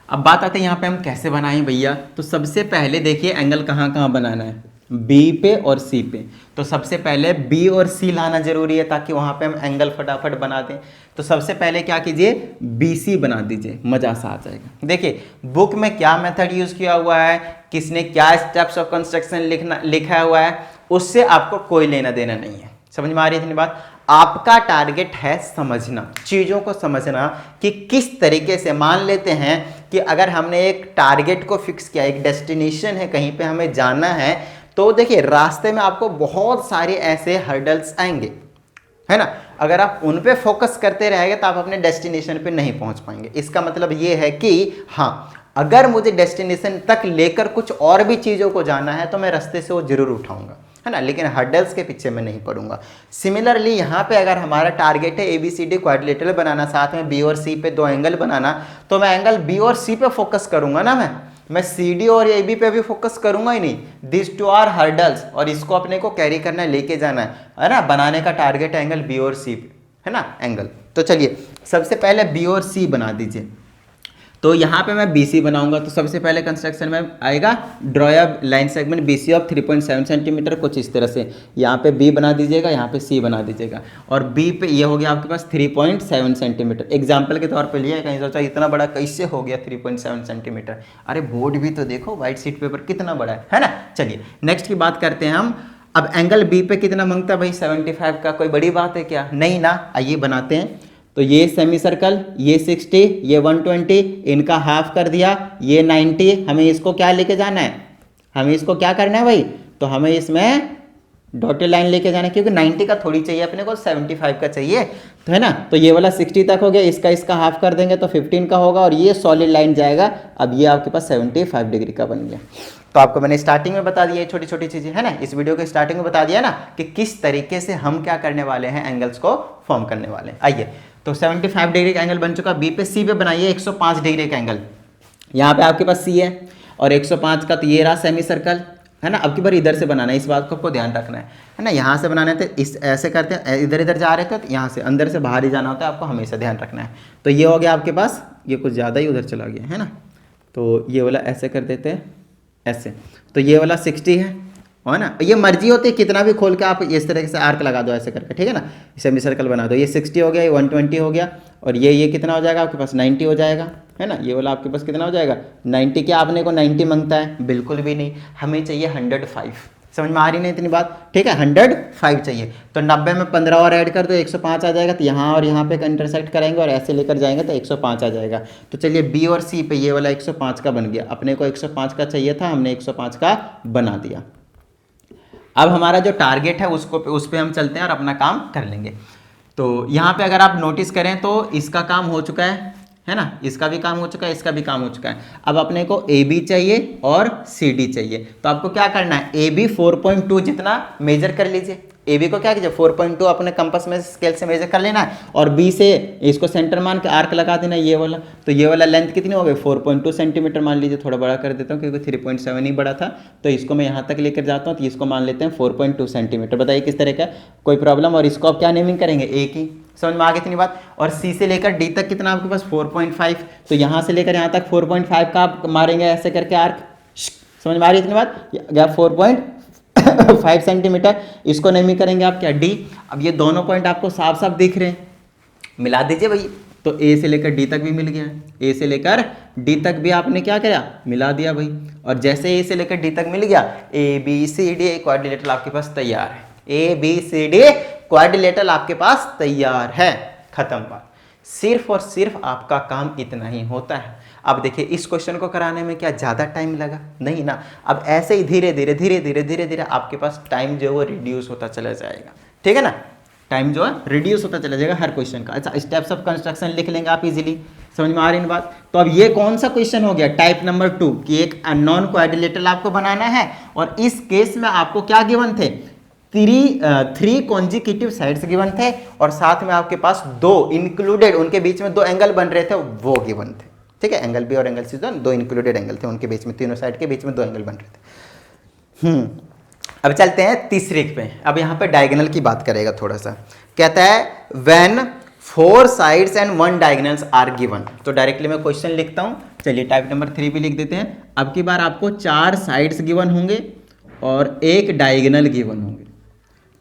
अब बात आती है यहाँ पे हम कैसे बनाएं भैया। तो सबसे पहले देखिए एंगल कहाँ कहाँ बनाना है, B पे और C पे। तो सबसे पहले B और C लाना जरूरी है ताकि वहाँ पे हम एंगल फटाफट बना दें। तो सबसे पहले क्या कीजिए, BC बना दीजिए, मजा सा आ जाएगा। देखिए बुक में क्या मेथड यूज किया हुआ है, किसने क्या स्टेप्स ऑफ कंस्ट्रक्शन लिखा हुआ है, उससे आपको कोई लेना देना नहीं है। समझ में आ रही है इतनी बात। आपका टारगेट है समझना, चीजों को समझना कि किस तरीके से, मान लेते हैं कि अगर हमने एक टारगेट को फिक्स किया, एक डेस्टिनेशन है, कहीं पे हमें जाना है, तो देखिए रास्ते में आपको बहुत सारे ऐसे हर्डल्स आएंगे, है ना। अगर आप उन पे फोकस करते रहेंगे तो आप अपने डेस्टिनेशन पे नहीं पहुंच पाएंगे। इसका मतलब ये है कि हाँ, अगर मुझे डेस्टिनेशन तक लेकर कुछ और भी चीजों को जाना है तो मैं रास्ते से वो जरूर उठाऊंगा, है ना, लेकिन हर्डल्स के पीछे मैं नहीं पड़ूंगा। सिमिलरली यहाँ पे अगर हमारा टारगेट है ABCD क्वाड्रिलेटरल बनाना, साथ में B और C पे 2 एंगल बनाना, तो मैं एंगल B और C पे फोकस करूंगा ना, मैं CD और AB पे भी फोकस करूंगा ही नहीं। दिस 2 आर हर्डल्स और इसको अपने को कैरी करना है, लेके जाना है ना। बनाने का टारगेट है एंगल B और C पे, है ना, एंगल। तो चलिए सबसे पहले B और C बना दीजिए। तो यहाँ पे मैं BC बनाऊंगा, तो सबसे पहले कंस्ट्रक्शन में आएगा draw a line segment BC of 3.7 centimetre, कुछ इस तरह से। यहाँ पे B बना दीजिएगा, यहाँ पे C बना दीजिएगा और B पे ये हो गया आपके पास 3.7 सेंटीमीटर। एग्जाम्पल के तौर पे लिया, कहीं सोचा इतना बड़ा कैसे हो गया 3.7 सेंटीमीटर। अरे बोर्ड भी तो देखो, वाइट शीट पेपर कितना बड़ा है ना। चलिए नेक्स्ट की बात करते हैं हम। अब एंगल B पे कितना मांगता है भाई, 75 का, कोई बड़ी बात है क्या? नहीं ना। आइए बनाते हैं। तो ये सेमी सर्कल, ये 60, ये 120, इनका हाफ कर दिया, ये 90। हमें इसको क्या लेके जाना है, हमें इसको क्या करना है भाई, तो हमें इसमें डॉटेड लाइन लेके जाना है, क्योंकि 90 का थोड़ी चाहिए अपने को, 75 का चाहिए, तो है ना। तो ये वाला 60 तक हो गया, इसका हाफ कर देंगे तो 15 का होगा, और ये सॉलिड लाइन जाएगा। अब ये आपके पास 75 डिग्री का बन गया। तो आपको मैंने स्टार्टिंग में बता दिया छोटी छोटी चीजें, है ना, इस वीडियो के स्टार्टिंग में बता दिया ना कि किस तरीके से हम क्या करने वाले हैं, एंगल्स को फॉर्म करने वाले हैं। आइए, तो 75 डिग्री का एंगल बन चुका। बी पे सी पे बनाइए 105 डिग्री का एंगल। यहाँ पे आपके पास सी है और 105 का, तो ये रहा सेमी सर्कल, है ना। अब की बार इधर से बनाना है, इस बात को आपको ध्यान रखना है ना। यहाँ से बनाने थे, इस ऐसे करते हैं, इधर इधर जा रहे थे, तो यहाँ से अंदर से बाहर ही जाना होता है, आपको हमेशा ध्यान रखना है। तो ये हो गया आपके पास, ये कुछ ज़्यादा ही उधर चला गया, है ना। तो ये वाला ऐसे कर देते हैं, ऐसे। तो ये वाला 60 है ना। ये मर्जी होती है कितना भी खोल के आप इस तरह से आर्क लगा दो ऐसे करके, ठीक है ना, सेमी सर्कल बना दो। ये 60 हो गया, ये 120 हो गया, और ये कितना हो जाएगा आपके पास, 90 हो जाएगा, है ना। ये वाला आपके पास कितना हो जाएगा, 90। क्या आपने को 90 मांगता है, बिल्कुल भी नहीं, हमें चाहिए 105। समझ में आ रही नहीं इतनी बात, ठीक है, 105 चाहिए। तो 90 में 15 और ऐड कर दो, 105 आ जाएगा। तो यहाँ और यहाँ पे इंटरसेक्ट करेंगे और ऐसे लेकर जाएंगे तो 105 आ जाएगा। तो चलिए बी और सी पे ये वाला 105 का बन गया। अपने को 105 का चाहिए था, हमने 105 का बना दिया। अब हमारा जो टारगेट है उस पे हम चलते हैं और अपना काम कर लेंगे। तो यहाँ पे अगर आप नोटिस करें तो इसका काम हो चुका है ना, इसका भी काम हो चुका है, इसका भी काम हो चुका है। अब अपने को ए बी चाहिए और सी डी चाहिए। तो आपको क्या करना है, ए बी 4.2 जितना मेजर कर लीजिए। ए बी को क्या कीजिए, 4.2 अपने कंपास में स्केल से मेजर कर लेना है, और बी से इसको सेंटर मान के आर्क लगा देना ये वाला। तो ये वाला लेंथ कितनी हो गई, 4.2 सेंटीमीटर मान लीजिए। थोड़ा बड़ा कर देता हूँ क्योंकि 3.7 ही बड़ा था, तो इसको मैं यहाँ तक लेकर जाता हूँ। तो इसको मान लेते हैं 4.2 सेंटीमीटर। बताइए किस तरह का, कोई प्रॉब्लम। और इसको आप क्या नेमिंग करेंगे, ए की। समझ में आ गई इतनी बात। और सी से लेकर डी तक कितना आपके पास, 4.5। तो यहाँ से लेकर यहाँ तक 4.5 का आप मारेंगे ऐसे करके आर्क। समझ में आ रही इतनी बात, या 4.5 सेंटीमीटर। इसको नेमिंग करेंगे आप क्या, डी। अब ये दोनों पॉइंट आपको साफ साफ दिख रहे हैं, मिला दीजिए भाई। तो ए से लेकर डी तक भी मिल गया, ए से लेकर डी तक भी आपने क्या किया, मिला दिया भाई। और जैसे ए से लेकर डी तक मिल गया, A B C D quadrilateral आपके पास तैयार है। A B C D quadrilateral आपके पास तैयार है, खत्म बात। सिर्फ और सिर्फ आपका काम इतना ही होता है। अब देखिए इस क्वेश्चन को कराने में क्या ज़्यादा टाइम लगा, नहीं ना। अब ऐसे ही धीरे धीरे आपके पास टाइम जो है वो रिड्यूस होता चला जाएगा, ठीक है ना। टाइम जो है रिड्यूस होता चला जाएगा हर क्वेश्चन का। अच्छा, स्टेप्स ऑफ कंस्ट्रक्शन लिख लेंगे आप इजीली। समझ में आ रही है बात। तो अब ये कौन सा क्वेश्चन हो गया, टाइप नंबर 2, कि एक अननोन क्वाड्रिलेटरल आपको बनाना है। और इस केस में आपको क्या गिवन थे, 3 कॉन्जिक्यूटिव साइड्स गिवन थे, और साथ में आपके पास 2 इंक्लूडेड, उनके बीच में 2 एंगल बन रहे थे, वो गिवन थे, ठीक है। एंगल बी और एंगल सी, 2 इंक्लूडेड एंगल थे, उनके बीच में, तीनों साइड के बीच में 2 एंगल बन रहे थे। अब चलते हैं तीसरे पे। अब यहाँ पे डायगोनल की बात करेगा थोड़ा सा। कहता है when 4 sides and 1 diagonals are given. तो डायरेक्टली मैं क्वेश्चन लिखता हूँ। चलिए टाइप नंबर 3 भी लिख देते हैं। अब की बार आपको 4 साइड्स गिवन होंगे और 1 डायगोनल गिवन होंगे।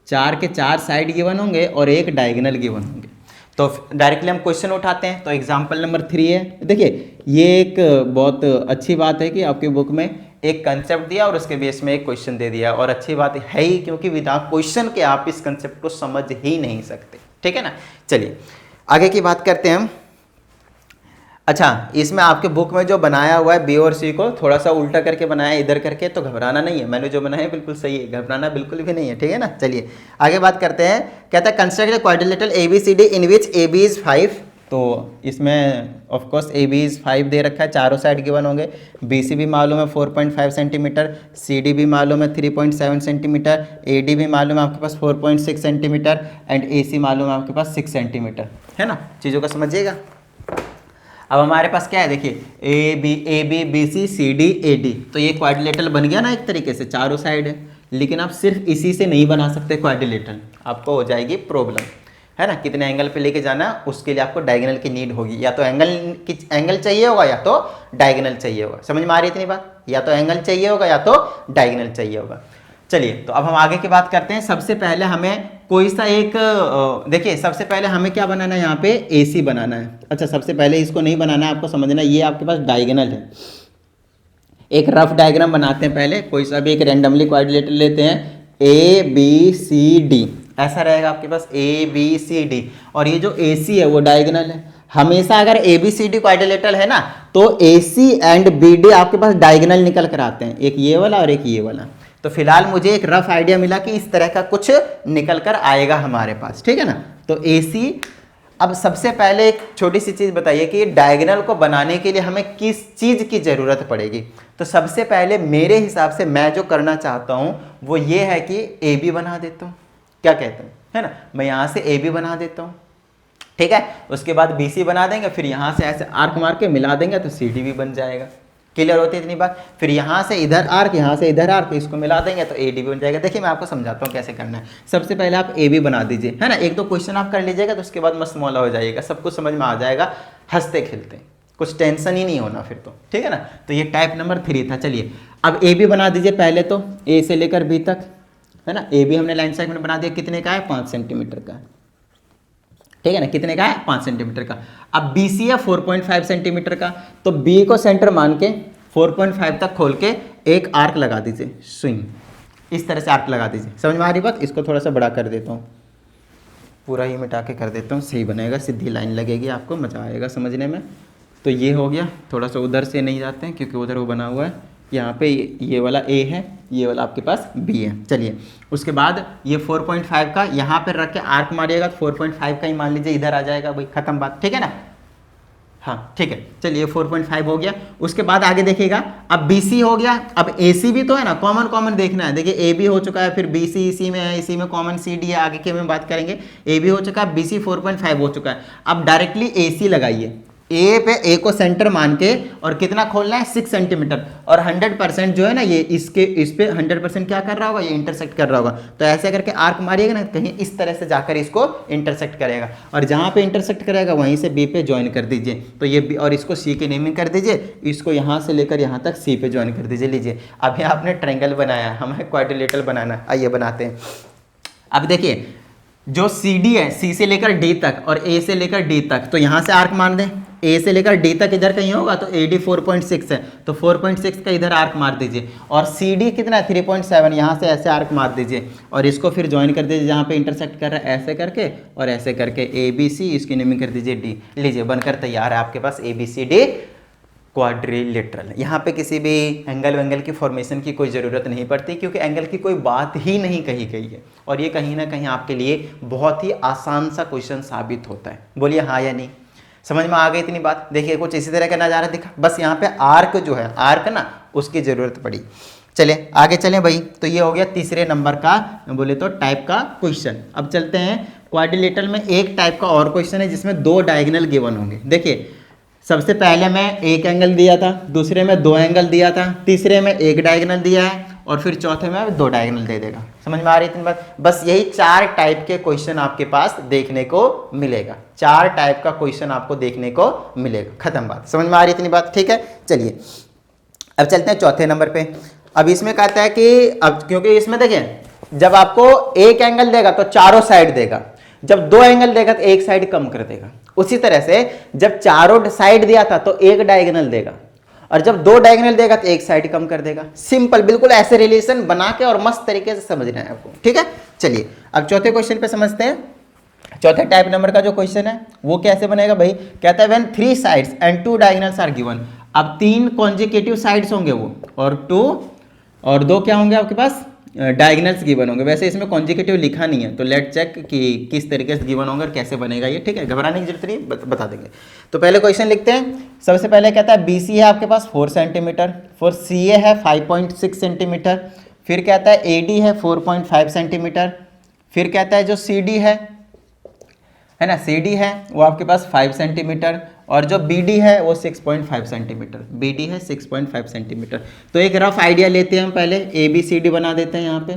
4 के 4 साइड गिवन होंगे और 1 डायगोनल गिवन होंगे। तो डायरेक्टली हम क्वेश्चन उठाते हैं। तो एग्जाम्पल नंबर 3 है। देखिए ये एक बहुत अच्छी बात है कि आपके बुक में एक कंसेप्ट दिया और उसके बेस में एक क्वेश्चन दे दिया, और अच्छी बात है ही, क्योंकि विदाउट क्वेश्चन के आप इस कंसेप्ट को समझ ही नहीं सकते, ठीक है ना। चलिए आगे की बात करते हैं हम। अच्छा, इसमें आपके बुक में जो बनाया हुआ है बी और सी को थोड़ा सा उल्टा करके बनाया है, इधर करके, तो घबराना नहीं है। मैंने जो बनाया है बिल्कुल सही है, घबराना बिल्कुल भी नहीं है, ठीक है ना। चलिए आगे बात करते हैं। कहता है construct a quadrilateral A B C D in which A B is 5। तो इसमें of course A B is 5 दे रखा है, चारों साइड गिवन होंगे। बी सी भी मालूम है 4.5 सेंटीमीटर, सी डी भी मालूम है 3.7 सेंटीमीटर, ए डी भी मालूम है आपके पास 4.6 सेंटीमीटर, एंड ए सी मालूम है आपके पास 6 सेंटीमीटर, है ना। चीज़ों को समझिएगा। अब हमारे पास क्या है, देखिए A B B C C D A D. तो ये क्वाड्रिलेटरल बन गया ना एक तरीके से, चारों साइड है। लेकिन आप सिर्फ इसी से नहीं बना सकते क्वाड्रिलेटरल, आपको हो जाएगी प्रॉब्लम, है ना। कितने एंगल पे लेके जाना, उसके लिए आपको डायगोनल की नीड होगी। या तो एंगल चाहिए होगा या तो डायगोनल चाहिए होगा। समझ में आ रही है इतनी बात, या तो एंगल चाहिए होगा या तो डायगोनल चाहिए होगा। चलिए तो अब हम आगे की बात करते हैं। सबसे पहले हमें कोई सा एक, देखिए सबसे पहले हमें क्या बनाना है, यहाँ पे AC बनाना है। अच्छा, सबसे पहले इसको नहीं बनाना है, आपको समझना, ये आपके पास डायगोनल है। एक रफ डायग्राम बनाते हैं पहले। कोई सा भी एक रैंडमली क्वाड्रिलेटरल लेते हैं, A B C D, ऐसा रहेगा आपके पास ए बी सी डी, और ये जो ए सी है वो डायगोनल है। हमेशा अगर A B C D quadrilateral है ना तो A C and B D आपके पास डायगोनल निकल कर आते हैं, एक ये वाला और एक ये वाला। तो फिलहाल मुझे एक रफ आइडिया मिला कि इस तरह का कुछ निकल कर आएगा हमारे पास, ठीक है ना। तो ए सी, अब सबसे पहले एक छोटी सी चीज बताइए कि डायगोनल को बनाने के लिए हमें किस चीज की जरूरत पड़ेगी। तो सबसे पहले मेरे हिसाब से मैं जो करना चाहता हूं वो ये है कि ए बी बना देता हूं, क्या कहते हैं, है ना। मैं यहां से ए बी बना देता हूं, ठीक है। उसके बाद बी सी बना देंगे, फिर यहां से ऐसे आर्क मार के मिला देंगे तो सी डी भी बन जाएगा। क्लियर होती है इतनी बात। फिर यहाँ से इधर आर्क, यहाँ से इधर आर्क, इसको मिला देंगे तो ए डी बन जाएगा। देखिए मैं आपको समझाता हूँ कैसे करना है। सबसे पहले आप ए बी बना दीजिए, है ना। एक दो क्वेश्चन आप कर लीजिएगा तो उसके बाद मस्त मौला हो जाएगा, सब कुछ समझ में आ जाएगा हंसते खेलते, कुछ टेंशन ही नहीं होना फिर तो, ठीक है ना। तो ये टाइप नंबर 3 था। चलिए अब ए बी बना दीजिए पहले तो, ए से लेकर बी तक, है ना। ए बी हमने लाइन सेगमेंट बना दिया, कितने का है, 5 सेंटीमीटर का, ठीक है ना। कितने का है, 5 सेंटीमीटर का। अब बी सी है 4.5 सेंटीमीटर का, तो बी को सेंटर मान के 4.5 तक खोल के एक आर्क लगा दीजिए, स्विंग, इस तरह से आर्क लगा दीजिए। समझ में आ रही बात। इसको थोड़ा सा बड़ा कर देता हूँ, पूरा ही मिटा के कर देता हूँ, सही बनेगा, सीधी लाइन लगेगी, आपको मजा आएगा समझने में। तो ये हो गया, थोड़ा सा उधर से नहीं जाते हैं क्योंकि उधर वो बना हुआ है। यहाँ पे ये वाला ए है, ये वाला आपके पास बी है। चलिए उसके बाद ये 4.5 का यहाँ पर रख के आर्क मारिएगा तो 4.5 का ही मान लीजिए इधर आ जाएगा भाई, खत्म बात, ठीक है ना। हाँ ठीक है, चलिए 4.5 हो गया। उसके बाद आगे देखिएगा, अब BC हो गया, अब AC भी तो है ना, कॉमन कॉमन देखना है। देखिए AB हो चुका है, फिर BC इसी में है, इसी में कॉमन CD है, आगे के में बात करेंगे। AB हो चुका है, BC 4.5 हो चुका है। अब डायरेक्टली AC लगाइए, ए पे ए को सेंटर मान के, और कितना खोलना है, 6 सेंटीमीटर, और 100% जो है ना ये इसके इस पे 100% क्या कर रहा होगा, ये इंटरसेक्ट कर रहा होगा। तो ऐसे करके आर्क मारिएगा ना, कहीं इस तरह से जाकर इसको इंटरसेक्ट करेगा, और जहां पे इंटरसेक्ट करेगा वहीं से बी पे ज्वाइन कर दीजिए। तो ये बी, और इसको सी के नेमिंग कर दीजिए, इसको यहाँ से लेकर यहाँ तक सी पे ज्वाइन कर दीजिए। लीजिए अभी आपने ट्रायंगल बनाया, हमें क्वाड्रिलेटरल बनाना, आइए बनाते हैं। अब देखिए जो सी डी है, सी से लेकर डी तक और ए से लेकर डी तक, तो यहाँ से आर्क मान दें। ए से लेकर डी तक इधर कहीं होगा तो ए डी 4.6 है, तो 4.6 का इधर आर्क मार दीजिए। और सी डी कितना है, 3.7, यहाँ से ऐसे आर्क मार दीजिए और इसको फिर ज्वाइन कर दीजिए जहाँ पे इंटरसेक्ट कर रहा है, ऐसे करके और ऐसे करके ए बी सी, इसकी नेमिंग कर दीजिए डी। लीजिए बनकर तैयार है आपके पास A B C D quadrilateral. यहाँ पे किसी भी एंगल वेंगल की फॉर्मेशन की कोई ज़रूरत नहीं पड़ती, क्योंकि एंगल की कोई बात ही नहीं कही गई है, और ये कहीं ना कहीं आपके लिए बहुत ही आसान सा क्वेश्चन साबित होता है। बोलिए हाँ या नहीं, समझ में आ गई इतनी बात। देखिए कुछ इसी तरह का नज़ारा दिखा, बस यहाँ पे आर्क जो है, आर्क ना, उसकी ज़रूरत पड़ी। चले आगे चलें भाई। तो ये हो गया तीसरे नंबर का बोले तो टाइप का क्वेश्चन। अब चलते हैं क्वाड्रिलेटरल में एक टाइप का और क्वेश्चन है जिसमें 2 डायगोनल गिवन होंगे। देखिए सबसे पहले मैं एक एंगल दिया था, दूसरे में 2 एंगल दिया था, तीसरे में 1 डायगोनल दिया है, और फिर चौथे में 2 डायगोनल दे देगा। समझ में आ रही है इतनी बात। बस यही 4 टाइप के क्वेश्चन आपके पास देखने को मिलेगा, 4 टाइप का क्वेश्चन आपको देखने को मिलेगा, खत्म बात। समझ में आ रही है इतनी बात, ठीक है। चलिए अब चलते हैं चौथे नंबर पे। अब इसमें कहता है कि अब क्योंकि इसमें देखें जब आपको एक एंगल देगा तो चारों साइड देगा, जब 2 एंगल देगा तो एक साइड कम कर देगा। उसी तरह से जब चारों साइड दिया था तो 1 डायगोनल देगा, और जब 2 डायगोनल देगा तो एक साइड कम कर देगा। सिंपल, बिल्कुल ऐसे रिलेशन बना के और मस्त तरीके से समझना है आपको, ठीक है। चलिए अब चौथे क्वेश्चन पे समझते हैं। चौथे टाइप नंबर का जो क्वेश्चन है वो कैसे बनेगा भाई। कहता है when 3 sides and 2 diagonals are given. अब 3 कॉन्जिक्यूटिव साइड्स होंगे वो, और 2 क्या होंगे आपके पास, डायगोनल्स गिवन होंगे। वैसे इसमें कॉन्जिक्यूटिव लिखा नहीं है, तो लेट चेक कि किस तरीके से गिवन होंगे और कैसे बनेगा ये, ठीक है। घबराने की जरूरत नहीं, बता देंगे। तो पहले क्वेश्चन लिखते हैं। सबसे पहले कहता है BC है आपके पास 4 सेंटीमीटर, फिर CA है 5.6 सेंटीमीटर, फिर कहता है AD है 4.5 सेंटीमीटर, फिर कहता है जो CD है ना, CD है वो आपके पास 5 सेंटीमीटर, और जो BD है वो 6.5 सेंटीमीटर, BD है 6.5 सेंटीमीटर। तो एक रफ आइडिया लेते हैं हम पहले, ABCD बना देते हैं यहाँ पे,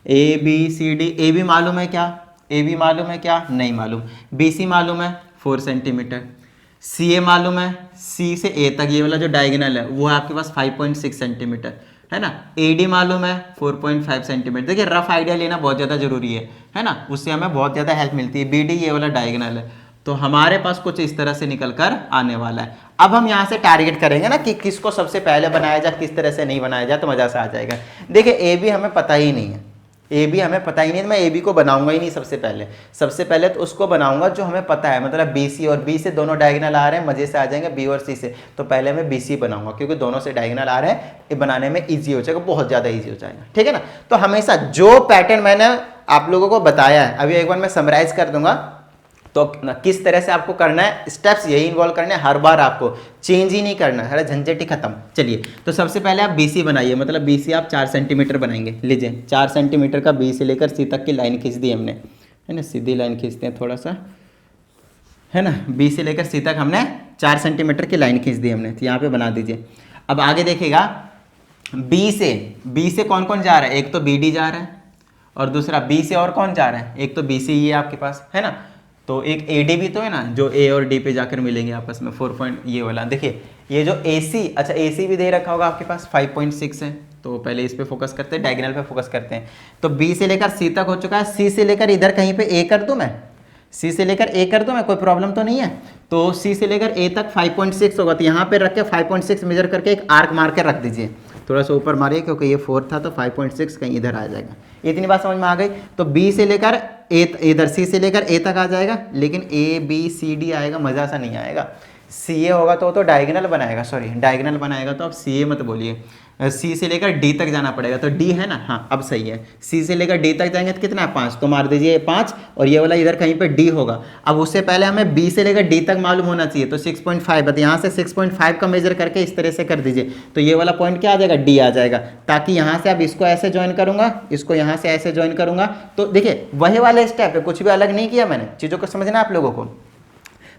ABCD। AB मालूम है क्या, AB मालूम है क्या, नहीं मालूम। BC मालूम है 4 सेंटीमीटर, CA मालूम है, C से A तक ये वाला जो डायगोनल है वो है आपके पास 5.6 सेंटीमीटर, है ना। AD मालूम है 4.5 सेंटीमीटर। देखिए रफ आइडिया लेना बहुत ज़्यादा जरूरी है ना, उससे हमें बहुत ज़्यादा हेल्प मिलती है। BD ये वाला डायगोनल है, तो हमारे पास कुछ इस तरह से निकल कर आने वाला है। अब हम यहाँ से टारगेट करेंगे ना कि किसको सबसे पहले बनाया जाए, किस तरह से नहीं बनाया जाए, तो मज़ा से आ जाएगा। देखिए AB हमें पता ही नहीं है, ए बी हमें पता ही नहीं, मैं ए बी को बनाऊंगा ही नहीं। सबसे पहले तो उसको बनाऊंगा जो हमें पता है, मतलब बी सी, और बी से दोनों डायगोनल आ रहे हैं, मजे से आ जाएंगे बी और सी से। तो पहले मैं बी सी बनाऊंगा क्योंकि दोनों से डायगोनल आ रहे हैं, ये बनाने में ईजी हो जाएगा, बहुत ज़्यादा ईजी हो जाएगा, ठीक है ना। तो हमेशा जो पैटर्न मैंने आप लोगों को बताया है, अभी एक बार मैं समराइज कर दूंगा, तो किस तरह से आपको करना है, स्टेप्स यही इन्वॉल्व करने हैं, हर बार आपको चेंज ही नहीं करना है, झंझट ही खत्म। चलिए, तो सबसे पहले आप बीसी बनाइए, मतलब बीसी आप 4 सेंटीमीटर बनाएंगे। लीजिए 4 सेंटीमीटर का बी से लेकर सी तक की लाइन खींच दी हमने, है ना, सीधी लाइन खींचते हैं थोड़ा सा, है ना, बी से लेकर सी तक हमने 4 सेंटीमीटर की लाइन खींच दी हमने, तो यहाँ पे बना दीजिए। अब आगे देखिएगा, बी से कौन कौन जा रहा है, एक तो बी डी जा रहा है, और दूसरा बी से और कौन जा रहा है, एक तो बी सी है आपके पास, है ना, तो एक ए डी भी तो है ना, जो ए और डी पे जाकर मिलेंगे आपस में 4 पॉइंट ये वाला। देखिए ये जो ए सी, अच्छा ए सी भी दे रखा होगा आपके पास 5.6 है, तो पहले इस पे फोकस करते हैं, डायगोनल पे फोकस करते हैं। तो बी से लेकर सी तक हो चुका है, सी से लेकर इधर कहीं पे ए कर दूं मैं, सी से लेकर ए कर दूं मैं, कोई प्रॉब्लम तो नहीं है। तो सी से लेकर ए तक 5.6 होगा, तो यहाँ पे रख के 5.6 मेजर करके एक आर्क मार के रख दीजिए, थोड़ा सा ऊपर मारिए क्योंकि ये 4 था, तो 5.6 कहीं इधर आ जाएगा। इतनी बात समझ में आ गई। तो बी से लेकर ए, इधर सी से लेकर ए तक आ जाएगा, लेकिन ए बी सी डी आएगा, मज़ा सा नहीं आएगा। सी ए होगा तो डायगोनल बनाएगा, सॉरी डायगोनल बनाएगा, तो आप सी ए मत बोलिए, सी से लेकर डी तक जाना पड़ेगा, तो डी है ना, हाँ अब सही है। सी से लेकर डी तक जाएंगे तो कितना है 5, तो मार दीजिए 5, और ये वाला इधर कहीं पे डी होगा। अब उससे पहले हमें बी से लेकर डी तक मालूम होना चाहिए, तो 6.5 है, तो यहाँ से 6.5 का मेजर करके इस तरह से कर दीजिए, तो ये वाला पॉइंट क्या आ जाएगा, डी आ जाएगा। ताकि यहाँ से अब इसको ऐसे ज्वाइन करूंगा, इसको यहाँ से ऐसे ज्वाइन करूंगा, तो देखिए वही वाले स्टेप है, कुछ भी अलग नहीं किया मैंने, चीज़ों को समझना आप लोगों को।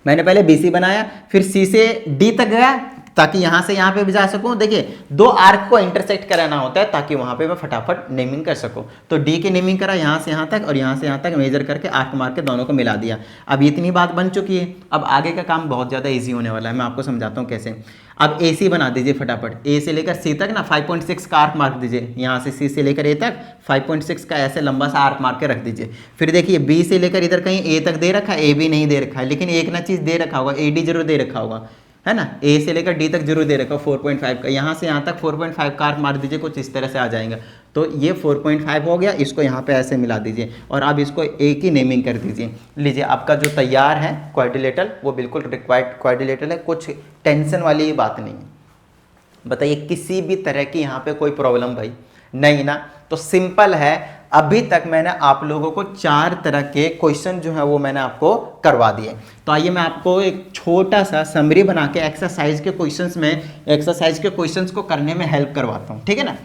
मैंने पहले बी सी बनाया, फिर सी से डी तक गया, ताकि यहाँ से यहाँ पे भी जा सकूँ। देखिए 2 आर्क को इंटरसेक्ट कराना होता है, ताकि वहाँ पे मैं फटाफट नेमिंग कर सकूँ। तो डी की नेमिंग करा यहाँ से यहाँ तक, और यहाँ से यहाँ तक मेजर करके आर्क मार के दोनों को मिला दिया। अब इतनी बात बन चुकी है, अब आगे का काम बहुत ज़्यादा ईजी होने वाला है, मैं आपको समझाता हूँ कैसे। अब ए सी बना दीजिए फटाफट, ए से लेकर सी तक ना 5.6 का आर्क मार दीजिए, यहाँ से सी से लेकर ए तक 5.6 का ऐसे लंबा सा आर्क मार के रख दीजिए। फिर देखिए बी से लेकर इधर कहीं ए तक दे रखा है, ए बी नहीं दे रखा है, लेकिन एक ना चीज़ दे रखा होगा, ए डी जरूर दे रखा होगा, है ना, ए से लेकर डी तक जरूर दे रखा 4.5 का, यहाँ से यहाँ तक 4.5 का आर्क मार दीजिए, कुछ इस तरह से आ जाएगा। तो ये 4.5 हो गया, इसको यहाँ पे ऐसे मिला दीजिए, और अब इसको ए की नेमिंग कर दीजिए। लीजिए आपका जो तैयार है क्वाड्रिलेटरल, वो बिल्कुल रिक्वायर्ड क्वाड्रिलेटरल है, कुछ टेंशन वाली बात नहीं है। बताइए किसी भी तरह की यहाँ पे कोई प्रॉब्लम भाई नहीं ना, तो सिंपल है। अभी तक मैंने आप लोगों को 4 तरह के क्वेश्चन जो है वो मैंने आपको करवा दिए। तो आइए मैं आपको एक छोटा सा समरी बना के एक्सरसाइज के क्वेश्चंस को करने में हेल्प करवाता हूँ, ठीक है ना।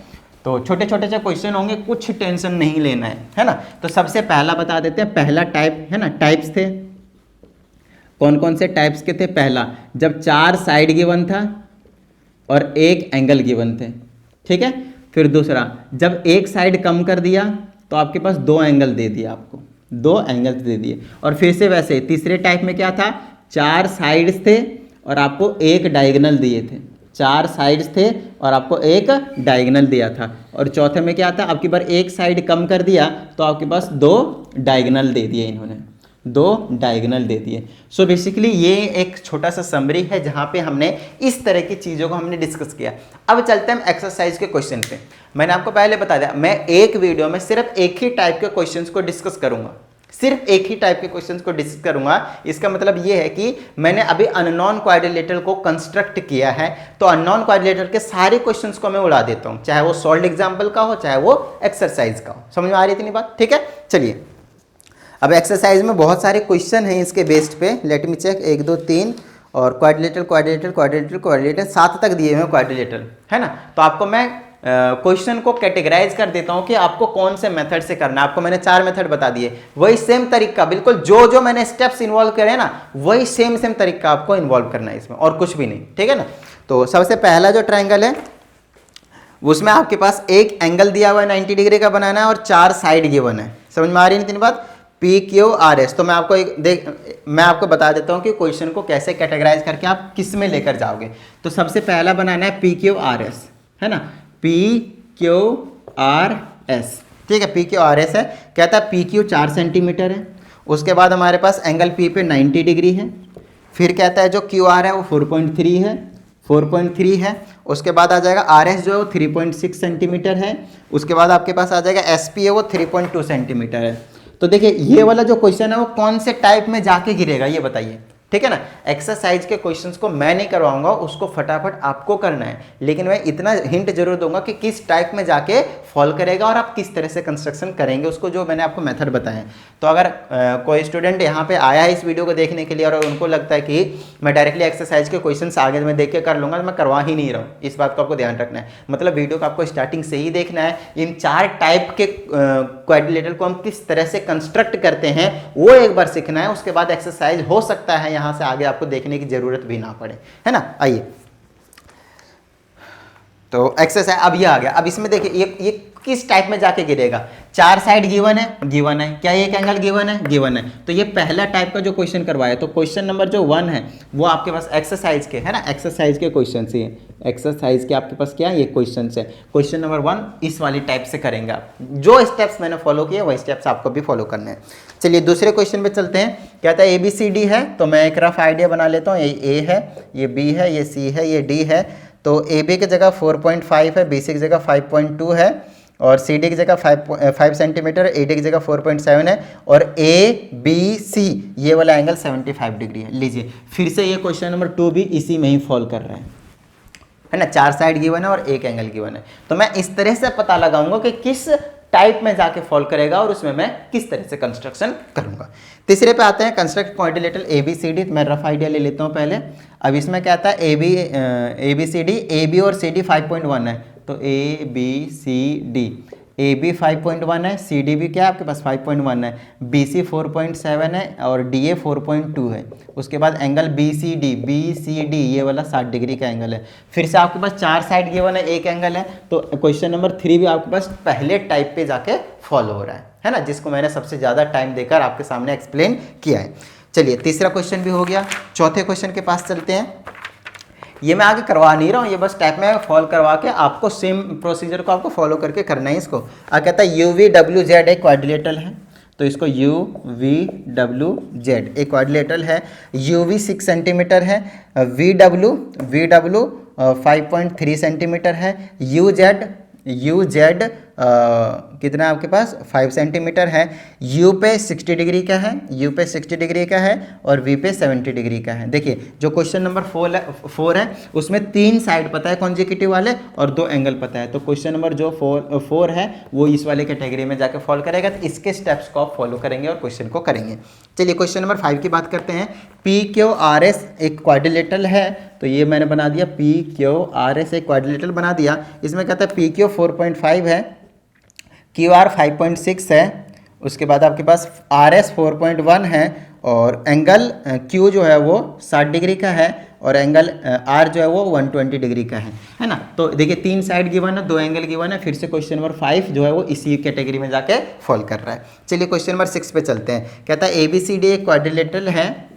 तो छोटे छोटे से क्वेश्चन होंगे, कुछ टेंशन नहीं लेना है ना। तो सबसे पहला बता देते हैं, पहला टाइप है ना, टाइप्स थे कौन कौन से टाइप्स के थे। पहला, जब 4 साइड गिवन था और 1 एंगल गिवन थे, ठीक है। फिर दूसरा, जब एक साइड कम कर दिया तो आपके पास 2 एंगल दे दिया, आपको 2 एंगल्स दे दिए। और फिर से वैसे तीसरे टाइप में क्या था, 4 साइड्स थे और आपको 1 डायगोनल दिए थे, 4 साइड्स थे और आपको 1 डायगोनल दिया था। और चौथे में क्या था, आपकी बार एक साइड कम कर दिया तो आपके पास 2 डायगोनल दे दिए, इन्होंने 2 डायगोनल दे दिए। सो बेसिकली ये एक छोटा सा समरी है जहाँ पे हमने इस तरह की चीज़ों को हमने डिस्कस किया। अब चलते हैं एक्सरसाइज के क्वेश्चन पे। मैंने आपको पहले बता दिया, मैं एक वीडियो में सिर्फ एक ही टाइप के क्वेश्चंस को डिस्कस करूंगा, सिर्फ एक ही टाइप के क्वेश्चंस को डिस्कस करूंगा। इसका मतलब ये है कि मैंने अभी अननोन क्वाड्रिलेटरल को कंस्ट्रक्ट किया है, तो अननोन क्वाड्रिलेटरल के सारे क्वेश्चंस को मैं उड़ा देता हूं, चाहे वो सॉल्व्ड एग्जाम्पल का हो चाहे वो एक्सरसाइज का हो। समझ में आ रही इतनी बात, ठीक है। चलिए अब एक्सरसाइज में बहुत सारे क्वेश्चन हैं इसके बेस्ड पे, लेट मी चेक, 1 2 3 और क्वाड्रिलेटरल 7 तक दिए हुए हैं क्वाड्रिलेटरल, है ना। तो आपको मैं क्वेश्चन को कैटेगराइज कर देता हूं कि आपको कौन से मेथड से करना है। आपको मैंने 4 मेथड बता दिए, वही सेम तरीका, बिल्कुल जो जो मैंने स्टेप्स इन्वॉल्व करे ना, वही सेम तरीका आपको इन्वॉल्व करना है इसमें, और कुछ भी नहीं, ठीक है ना। तो सबसे पहला जो ट्रायंगल है उसमें आपके पास एक एंगल दिया हुआ है 90 डिग्री का बनाना है और 4 साइड गिवन है। समझ में आ रही है इतनी बात, PQRS। तो मैं आपको बता देता हूं कि क्वेश्चन को कैसे कैटेगराइज करके आप किस में लेकर जाओगे। तो सबसे पहला बनाना है PQRS, है ना, PQRS, ठीक है। PQRS है, कहता है PQ 4 सेंटीमीटर है, उसके बाद हमारे पास एंगल P पे 90 डिग्री है, फिर कहता है जो QR है वो 4.3 है, 4.3 है। उसके बाद आ जाएगा आर एस जो है वो 3.6 सेंटीमीटर है। उसके बाद आपके पास आ जाएगा एस पी है वो 3.2 सेंटीमीटर है। तो देखिए ये वाला जो क्वेश्चन है वो कौन से टाइप में जाके गिरेगा ये बताइए, ठीक है ना। एक्सरसाइज के क्वेश्चंस को मैं नहीं करवाऊंगा, उसको फटाफट आपको करना है, लेकिन मैं इतना हिंट जरूर दूंगा कि किस टाइप में जाके फॉल करेगा और आप किस तरह से कंस्ट्रक्शन करेंगे उसको, जो मैंने आपको मेथड बताया। तो अगर कोई स्टूडेंट यहाँ पे आया है इस वीडियो को देखने के लिए और उनको लगता है कि मैं डायरेक्टली एक्सरसाइज के क्वेश्चंस आगे में देख के कर लूंगा, तो मैं करवा ही नहीं रहा हूँ। इस बात को आपको ध्यान रखना है। मतलब वीडियो को आपको स्टार्टिंग से ही देखना है। इन 4 टाइप के क्वाड्रिलेटरल को हम किस तरह से कंस्ट्रक्ट करते हैं वो एक बार सीखना है। उसके बाद एक्सरसाइज हो सकता है यहाँ से आगे आपको देखने की जरूरत भी ना पड़े, है ना। आइए तो एक्सरसाइज अब ये आ गया। अब इसमें देखिए ये किस टाइप में जाके गिरेगा। 4 साइड गिवन है, क्या एक एंगल गिवन है। तो ये पहला टाइप का जो क्वेश्चन करवाया, तो क्वेश्चन नंबर जो 1 है वो आपके पास एक्सरसाइज के है ना, एक्सरसाइज के क्वेश्चन से, एक्सरसाइज के आपके पास क्या है, ये क्वेश्चन है। क्वेश्चन नंबर 1 इस वाली टाइप से करेंगे आप। जो स्टेप्स मैंने फॉलो किए वही स्टेप्स आपको भी फॉलो करने हैं। चलिए दूसरे क्वेश्चन पे चलते हैं। कहता है ABCD है, तो मैं एक रफ आइडिया बना लेता हूँ। ये A है, ये B है, ये C है, ये D है। तो AB की जगह 4.5 है, BC की जगह 5.2 है और CD की जगह 5 सेंटीमीटर, AD की जगह 4.7 है और ABC ये वाला एंगल 75 डिग्री है। लीजिए फिर से ये क्वेश्चन नंबर 2 भी इसी में ही फॉल कर रहे हैं, है ना। 4 साइड गिवन है और एक एंगल गिवन है। तो मैं इस तरह से पता लगाऊंगा कि किस टाइप में जाके फॉल करेगा और उसमें मैं किस तरह से कंस्ट्रक्शन करूंगा। तीसरे पे आते हैं कंस्ट्रक्ट क्वाड्रिलेटरल ABCD। मैं रफ आइडिया ले लेता हूं पहले। अब इसमें क्या आता है ABCD, AB और CD 5.1 है, तो ABCD, AB 5.1 है, CD भी क्या है आपके पास 5.1 है, BC 4.7 है और DA 4.2 है। उसके बाद एंगल BCD ये वाला 60 डिग्री का एंगल है। फिर से आपके पास 4 साइड गिवन है, एक एंगल है। तो क्वेश्चन नंबर 3 भी आपके पास पहले टाइप पे जाके फॉलो हो रहा है ना, जिसको मैंने सबसे ज़्यादा टाइम देकर आपके सामने एक्सप्लेन किया है। चलिए तीसरा क्वेश्चन भी हो गया। चौथे क्वेश्चन के पास चलते हैं। ये मैं आगे करवा नहीं रहा हूँ, ये बस टाइप में फॉलो करवा के आपको सेम प्रोसीजर को आपको फॉलो करके करना है इसको। कहता है UVWZ एक क्वाड्रिलेटरल है, तो इसको UVWZ एक क्वाड्रिलेटरल है। UV 6 सेंटीमीटर है, VW 5.3 सेंटीमीटर है, UZ कितना है आपके पास 5 सेंटीमीटर है। U पे 60 डिग्री का है, U पे 60 डिग्री का है और V पे 70 डिग्री का है। देखिए जो क्वेश्चन नंबर 4 है उसमें 3 साइड पता है कॉन्जिक्यूटिव वाले और 2 एंगल पता है। तो क्वेश्चन नंबर जो 4 है वो इस वाले कैटेगरी में जाकर फॉलो करेगा। तो इसके स्टेप्स को आप फॉलो करेंगे और क्वेश्चन को करेंगे। चलिए क्वेश्चन नंबर 5 की बात करते हैं। PQRS एक क्वाड्रिलेटरल है, तो ये मैंने बना दिया PQRS एक क्वाड्रिलेटरल बना दिया। इसमें कहता है PQ 4.5 है, QR 5.6 है। उसके बाद आपके पास RS 4.1 है और एंगल Q जो है वो 60 डिग्री का है और एंगल R जो है वो 120 डिग्री का है ना। तो देखिए 3 साइड गिवन है, 2 एंगल गिवन है। फिर से क्वेश्चन नंबर 5 जो है वो इसी कैटेगरी में जाके फॉल कर रहा है। चलिए क्वेश्चन नंबर 6 पे चलते हैं। कहता है ABCD एक क्वाड्रिलेटरल है,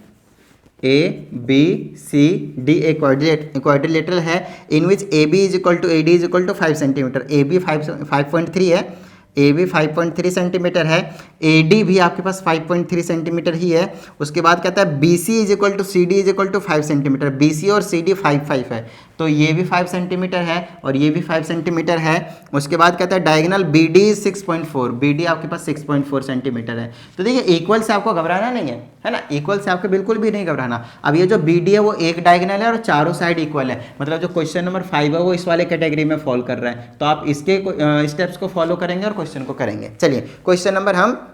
ABCD एक क्वाड्रिलेटरल है in which AB is equal to AD is equal to 5 centimetre. AB 5.3 है, AB 5.3 सेंटीमीटर है, AD भी आपके पास 5.3 सेंटीमीटर ही है। उसके बाद कहता है BC is equal to CD is equal to 5 centimetre. BC और CD 5 है, तो ये भी 5 सेंटीमीटर है और ये भी 5 सेंटीमीटर है। उसके बाद कहता है डायगोनल BD 6.4, BD आपके पास 6.4 सेंटीमीटर है। तो देखिए इक्वल से आपको घबराना नहीं है ना, इक्वल से आपको बिल्कुल भी नहीं घबराना। अब ये जो BD है वो एक डायगोनल है और चारों साइड इक्वल है, मतलब जो क्वेश्चन नंबर 5 है वो इस वाले कैटेगरी में फॉलो कर रहा है। तो आप इसके स्टेप्स को फॉलो करेंगे और क्वेश्चन को करेंगे। चलिए क्वेश्चन नंबर हम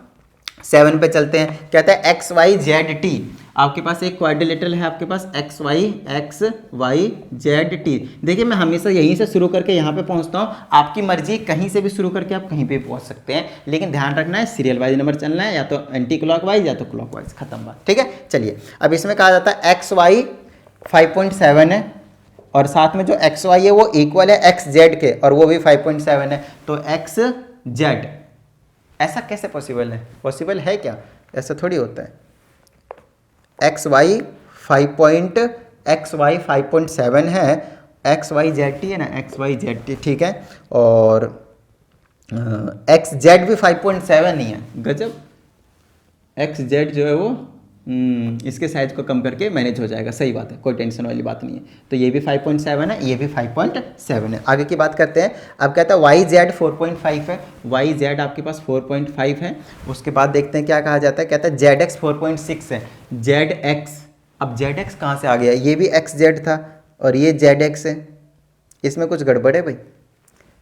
7 पे चलते हैं। कहता है XYZT आपके पास एक क्वाड्रिलेटरल है, आपके पास XYZT। देखिए मैं हमेशा यहीं से शुरू करके यहाँ पे पहुँचता हूँ, आपकी मर्जी कहीं से भी शुरू करके आप कहीं पे पहुँच सकते हैं, लेकिन ध्यान रखना है सीरियल वाइज नंबर चलना है, या तो एंटी क्लॉकवाइज या तो क्लॉकवाइज, खत्म बात। ठीक है चलिए अब इसमें कहा जाता है XY 5.7 है और साथ में जो XY है वो इक्वल है XZ के और वो भी 5.7 है। तो XZ ऐसा कैसे पॉसिबल है? पॉसिबल है क्या? ऐसा थोड़ी होता है। XY 5.7 है, XYZT है ना, XYZT ठीक है, और XZ भी 5.7 ही है। गजब, XZ जो है वो इसके साइज को कम करके मैनेज हो जाएगा, सही बात है, कोई टेंशन वाली बात नहीं है। तो ये भी 5.7 है, ये भी 5.7 है। आगे की बात करते हैं। अब कहता है वाई जेड 4.5 है, वाई जेड आपके पास 4.5 है। उसके बाद देखते हैं क्या कहा जाता है। कहता है जेड एक्स 4.6 है, जेड एक्स, अब जेड एक्स कहाँ से आ गया, ये भी एक्स जेड था और ये जेड एक्स है, इसमें कुछ गड़बड़ है भाई।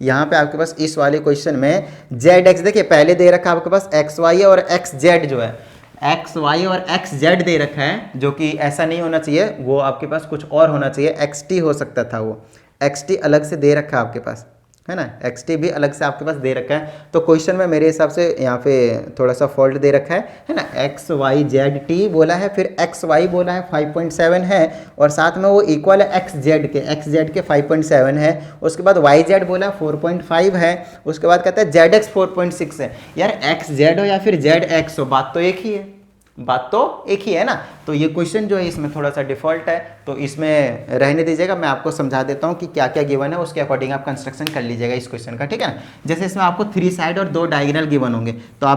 यहाँ पे आपके पास इस वाले क्वेश्चन में जेड एक्स, देखिए पहले दे रखा है आपके पास एक्स वाई और एक्स जेड, जो है एक्स वाई और एक्स जेड दे रखा है, जो कि ऐसा नहीं होना चाहिए, वो आपके पास कुछ और होना चाहिए, एक्स टी हो सकता था, वो एक्स टी अलग से दे रखा है आपके पास, है ना, एक्स टी भी अलग से आपके पास दे रखा है। तो क्वेश्चन में मेरे हिसाब से यहाँ पे थोड़ा सा फॉल्ट दे रखा है ना, एक्स वाई जेड टी बोला है, फिर एक्स वाई बोला है 5.7 है, और साथ में वो इक्वल है एक्स जेड के 5.7 है। उसके बाद वाई जेड बोला 4.5 है। उसके बाद कहता है जेड एक्स 4.6 है। यार एक्स जेड हो या फिर जेड एक्स हो, बात तो एक ही है, बात तो एक ही है ना। तो ये क्वेश्चन जो है इसमें थोड़ा सा डिफॉल्ट है, तो इसमें रहने दीजिएगा, मैं आपको समझा देता हूँ कि क्या क्या गिवन है, उसके अकॉर्डिंग आप कंस्ट्रक्शन कर लीजिएगा इस क्वेश्चन का, ठीक है ना। जैसे इसमें आपको 3 साइड और 2 डायगोनल गिवन होंगे, तो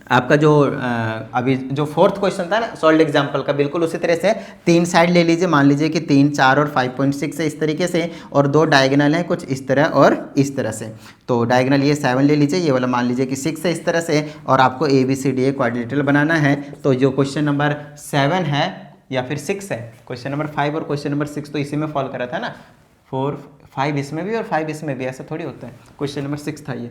आपका जो अभी जो फोर्थ क्वेश्चन था ना सॉल्व एग्जाम्पल का, बिल्कुल उसी तरह से 3 साइड ले लीजिए, मान लीजिए कि 3, 4 और 5.6 है इस तरीके से, और 2 डायगोनल है कुछ इस तरह और इस तरह से। तो डायगोनल ये 7 ले लीजिए, ये वाला मान लीजिए कि 6 है इस तरह से, और आपको ABCD क्वाड्रिलेटरल बनाना है। तो जो क्वेश्चन नंबर 7 है या फिर 6 है, क्वेश्चन नंबर 5 और क्वेश्चन नंबर 6 तो इसी में फॉल करा था ना, 4, 5 इसमें भी और 5 इसमें भी, ऐसा थोड़ी होता है। क्वेश्चन नंबर 6 था ये,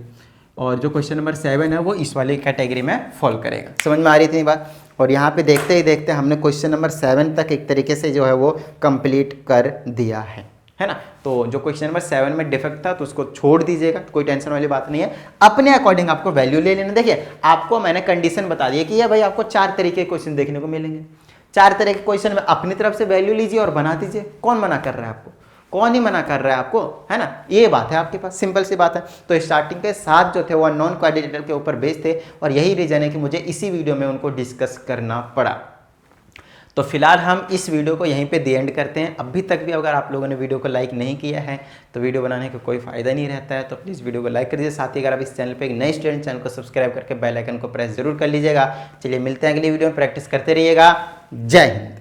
और जो क्वेश्चन नंबर 7 है वो इस वाली कैटेगरी में फॉल करेगा। समझ में आ रही थी बात। और यहाँ पे देखते ही देखते हमने क्वेश्चन नंबर 7 तक एक तरीके से जो है वो कंप्लीट कर दिया है ना। तो जो क्वेश्चन नंबर 7 में डिफेक्ट था तो उसको छोड़ दीजिएगा, कोई टेंशन वाली बात नहीं है, अपने अकॉर्डिंग आपको वैल्यू ले लेना। देखिए आपको मैंने कंडीशन बता दी है कि ये भाई आपको 4 तरीके के क्वेश्चन देखने को मिलेंगे, 4 तरह के क्वेश्चन में अपनी तरफ से वैल्यू लीजिए और बना दीजिए। कौन मना कर रहा है आपको, कौन ही मना कर रहा है आपको, है ना, ये बात है आपके पास, सिंपल सी बात है। तो स्टार्टिंग के 7 जो थे वो नॉन क्वाड्रिलेटरल के ऊपर बेस्ड थे, और यही रीजन है कि मुझे इसी वीडियो में उनको डिस्कस करना पड़ा। तो फिलहाल हम इस वीडियो को यहीं पे दी एंड करते हैं। अभी तक भी अगर आप लोगों ने वीडियो को लाइक नहीं किया है तो वीडियो बनाने का कोई फायदा नहीं रहता है, तो प्लीज़ वीडियो को लाइक कर दीजिए। साथ ही अगर आप इस चैनल पे एक नए स्टूडेंट, चैनल को सब्सक्राइब करके बेल आइकन को प्रेस जरूर कर लीजिएगा। चलिए मिलते हैं अगली वीडियो में, प्रैक्टिस करते रहिएगा। जय हिंद।